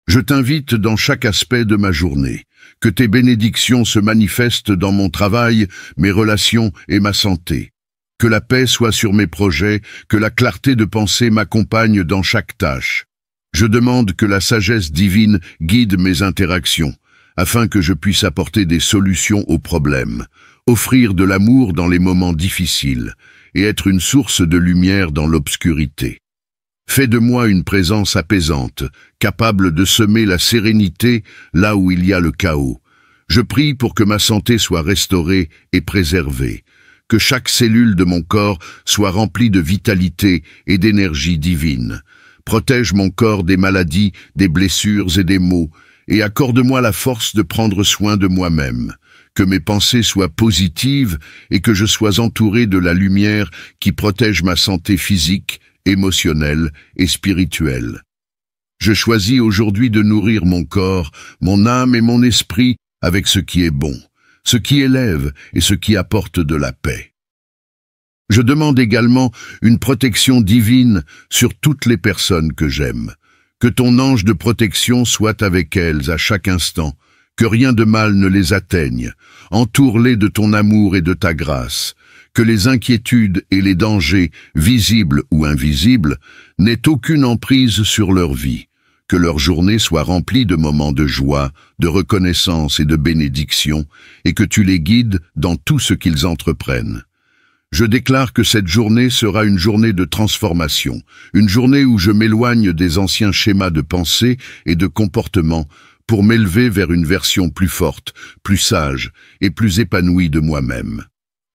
Je t'invite dans chaque aspect de ma journée, que tes bénédictions se manifestent dans mon travail, mes relations et ma santé. Que la paix soit sur mes projets, que la clarté de pensée m'accompagne dans chaque tâche. Je demande que la sagesse divine guide mes interactions, afin que je puisse apporter des solutions aux problèmes, offrir de l'amour dans les moments difficiles, et être une source de lumière dans l'obscurité. Fais de moi une présence apaisante, capable de semer la sérénité là où il y a le chaos. Je prie pour que ma santé soit restaurée et préservée, que chaque cellule de mon corps soit remplie de vitalité et d'énergie divine. Protège mon corps des maladies, des blessures et des maux, et accorde-moi la force de prendre soin de moi-même. Que mes pensées soient positives et que je sois entouré de la lumière qui protège ma santé physique, émotionnelle et spirituelle. Je choisis aujourd'hui de nourrir mon corps, mon âme et mon esprit avec ce qui est bon, ce qui élève et ce qui apporte de la paix. Je demande également une protection divine sur toutes les personnes que j'aime. Que ton ange de protection soit avec elles à chaque instant, que rien de mal ne les atteigne. Entoure-les de ton amour et de ta grâce. Que les inquiétudes et les dangers, visibles ou invisibles, n'aient aucune emprise sur leur vie. Que leur journée soit remplie de moments de joie, de reconnaissance et de bénédiction, et que tu les guides dans tout ce qu'ils entreprennent. Je déclare que cette journée sera une journée de transformation, une journée où je m'éloigne des anciens schémas de pensée et de comportement pour m'élever vers une version plus forte, plus sage et plus épanouie de moi-même.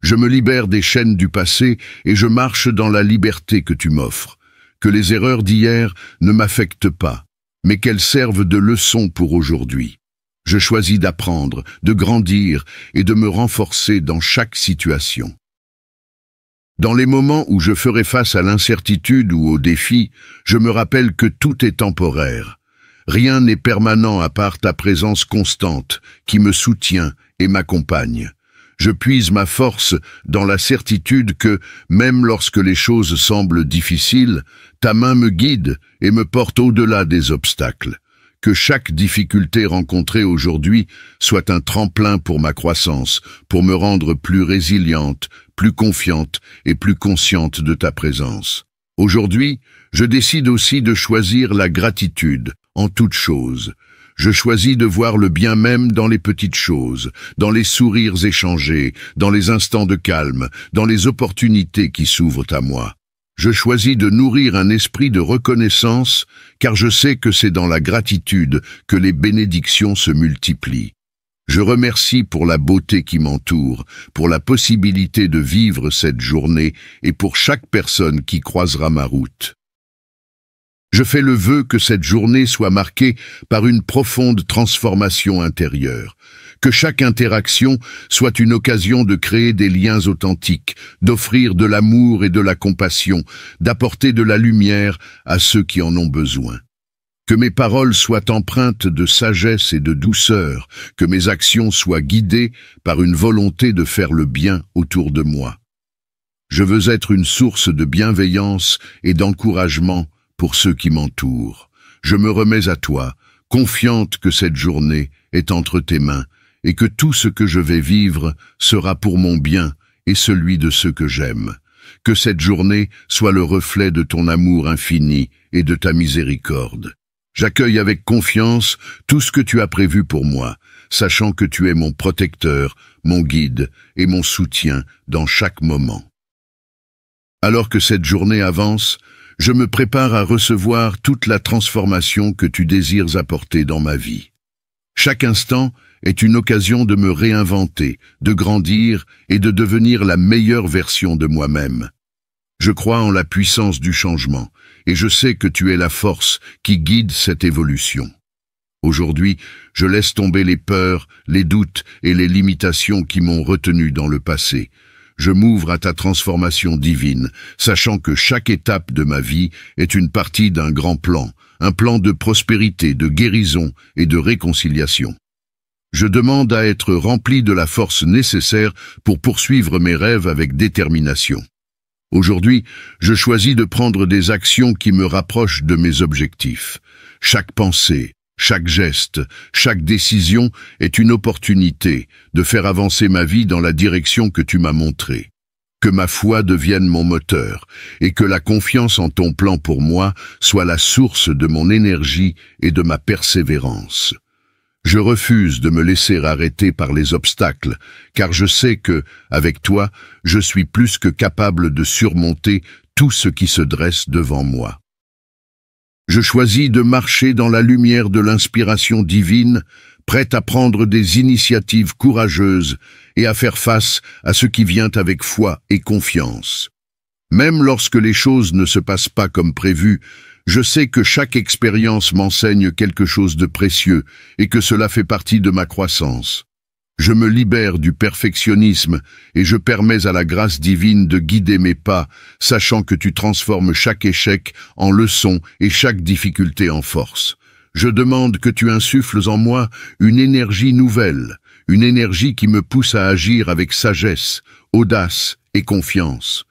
Je me libère des chaînes du passé et je marche dans la liberté que tu m'offres. Que les erreurs d'hier ne m'affectent pas, mais qu'elles servent de leçon pour aujourd'hui. Je choisis d'apprendre, de grandir et de me renforcer dans chaque situation. Dans les moments où je ferai face à l'incertitude ou au défi, je me rappelle que tout est temporaire. Rien n'est permanent à part ta présence constante qui me soutient et m'accompagne. Je puise ma force dans la certitude que, même lorsque les choses semblent difficiles, ta main me guide et me porte au-delà des obstacles. Que chaque difficulté rencontrée aujourd'hui soit un tremplin pour ma croissance, pour me rendre plus résiliente, plus confiante et plus consciente de ta présence. Aujourd'hui, je décide aussi de choisir la gratitude en toutes choses. Je choisis de voir le bien même dans les petites choses, dans les sourires échangés, dans les instants de calme, dans les opportunités qui s'ouvrent à moi. Je choisis de nourrir un esprit de reconnaissance, car je sais que c'est dans la gratitude que les bénédictions se multiplient. Je remercie pour la beauté qui m'entoure, pour la possibilité de vivre cette journée et pour chaque personne qui croisera ma route. Je fais le vœu que cette journée soit marquée par une profonde transformation intérieure, que chaque interaction soit une occasion de créer des liens authentiques, d'offrir de l'amour et de la compassion, d'apporter de la lumière à ceux qui en ont besoin. Que mes paroles soient empreintes de sagesse et de douceur, que mes actions soient guidées par une volonté de faire le bien autour de moi. Je veux être une source de bienveillance et d'encouragement pour ceux qui m'entourent. Je me remets à toi, confiante que cette journée est entre tes mains et que tout ce que je vais vivre sera pour mon bien et celui de ceux que j'aime. Que cette journée soit le reflet de ton amour infini et de ta miséricorde. J'accueille avec confiance tout ce que tu as prévu pour moi, sachant que tu es mon protecteur, mon guide et mon soutien dans chaque moment. Alors que cette journée avance, je me prépare à recevoir toute la transformation que tu désires apporter dans ma vie. Chaque instant est une occasion de me réinventer, de grandir et de devenir la meilleure version de moi-même. Je crois en la puissance du changement et je sais que tu es la force qui guide cette évolution. Aujourd'hui, je laisse tomber les peurs, les doutes et les limitations qui m'ont retenu dans le passé. Je m'ouvre à ta transformation divine, sachant que chaque étape de ma vie est une partie d'un grand plan, un plan de prospérité, de guérison et de réconciliation. Je demande à être rempli de la force nécessaire pour poursuivre mes rêves avec détermination. Aujourd'hui, je choisis de prendre des actions qui me rapprochent de mes objectifs. Chaque pensée, chaque geste, chaque décision est une opportunité de faire avancer ma vie dans la direction que tu m'as montrée. Que ma foi devienne mon moteur et que la confiance en ton plan pour moi soit la source de mon énergie et de ma persévérance. Je refuse de me laisser arrêter par les obstacles, car je sais que, avec toi, je suis plus que capable de surmonter tout ce qui se dresse devant moi. Je choisis de marcher dans la lumière de l'inspiration divine, prête à prendre des initiatives courageuses et à faire face à ce qui vient avec foi et confiance. Même lorsque les choses ne se passent pas comme prévu, je sais que chaque expérience m'enseigne quelque chose de précieux et que cela fait partie de ma croissance. Je me libère du perfectionnisme et je permets à la grâce divine de guider mes pas, sachant que tu transformes chaque échec en leçon et chaque difficulté en force. Je demande que tu insuffles en moi une énergie nouvelle, une énergie qui me pousse à agir avec sagesse, audace et confiance.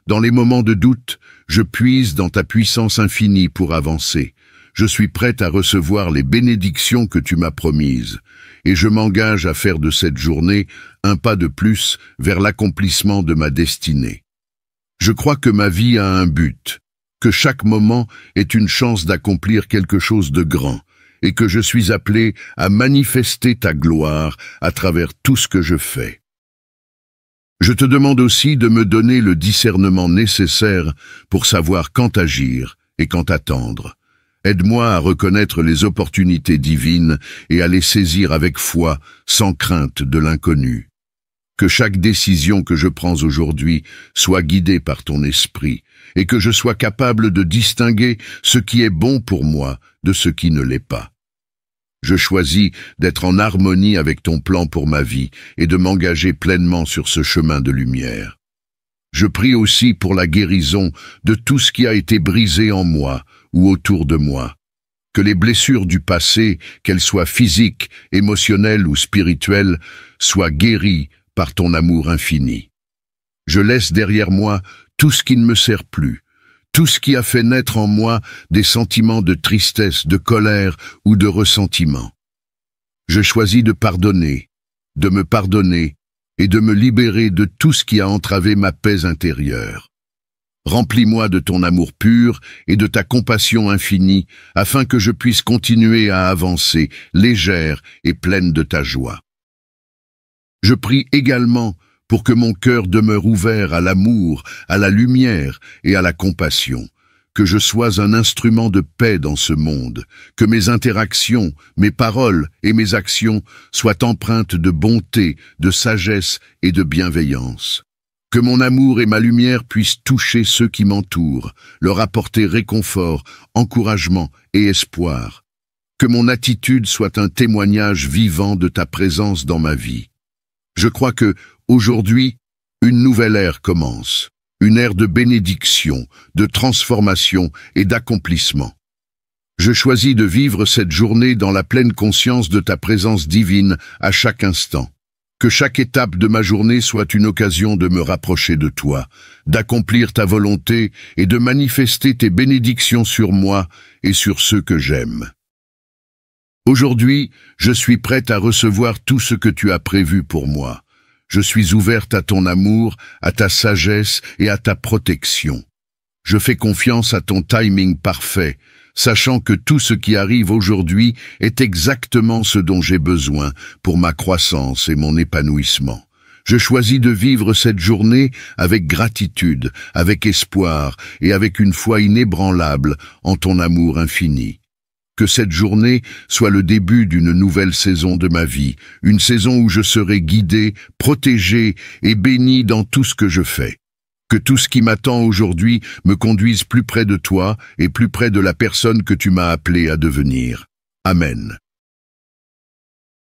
Dans les moments de doute, je puise dans ta puissance infinie pour avancer. Je suis prête à recevoir les bénédictions que tu m'as promises, et je m'engage à faire de cette journée un pas de plus vers l'accomplissement de ma destinée. Je crois que ma vie a un but, que chaque moment est une chance d'accomplir quelque chose de grand, et que je suis appelé à manifester ta gloire à travers tout ce que je fais. Je te demande aussi de me donner le discernement nécessaire pour savoir quand agir et quand attendre. Aide-moi à reconnaître les opportunités divines et à les saisir avec foi, sans crainte de l'inconnu. Que chaque décision que je prends aujourd'hui soit guidée par ton esprit et que je sois capable de distinguer ce qui est bon pour moi de ce qui ne l'est pas. Je choisis d'être en harmonie avec ton plan pour ma vie et de m'engager pleinement sur ce chemin de lumière. Je prie aussi pour la guérison de tout ce qui a été brisé en moi ou autour de moi. Que les blessures du passé, qu'elles soient physiques, émotionnelles ou spirituelles, soient guéries par ton amour infini. Je laisse derrière moi tout ce qui ne me sert plus, tout ce qui a fait naître en moi des sentiments de tristesse, de colère ou de ressentiment. Je choisis de pardonner, de me pardonner et de me libérer de tout ce qui a entravé ma paix intérieure. Remplis-moi de ton amour pur et de ta compassion infinie, afin que je puisse continuer à avancer, légère et pleine de ta joie. Je prie également pour que mon cœur demeure ouvert à l'amour, à la lumière et à la compassion, que je sois un instrument de paix dans ce monde, que mes interactions, mes paroles et mes actions soient empreintes de bonté, de sagesse et de bienveillance. Que mon amour et ma lumière puissent toucher ceux qui m'entourent, leur apporter réconfort, encouragement et espoir. Que mon attitude soit un témoignage vivant de ta présence dans ma vie. Je crois que, aujourd'hui, une nouvelle ère commence, une ère de bénédiction, de transformation et d'accomplissement. Je choisis de vivre cette journée dans la pleine conscience de ta présence divine à chaque instant. Que chaque étape de ma journée soit une occasion de me rapprocher de toi, d'accomplir ta volonté et de manifester tes bénédictions sur moi et sur ceux que j'aime. Aujourd'hui, je suis prête à recevoir tout ce que tu as prévu pour moi. Je suis ouverte à ton amour, à ta sagesse et à ta protection. Je fais confiance à ton timing parfait, sachant que tout ce qui arrive aujourd'hui est exactement ce dont j'ai besoin pour ma croissance et mon épanouissement. Je choisis de vivre cette journée avec gratitude, avec espoir et avec une foi inébranlable en ton amour infini. Que cette journée soit le début d'une nouvelle saison de ma vie, une saison où je serai guidé, protégé et béni dans tout ce que je fais. Que tout ce qui m'attend aujourd'hui me conduise plus près de toi et plus près de la personne que tu m'as appelé à devenir. Amen.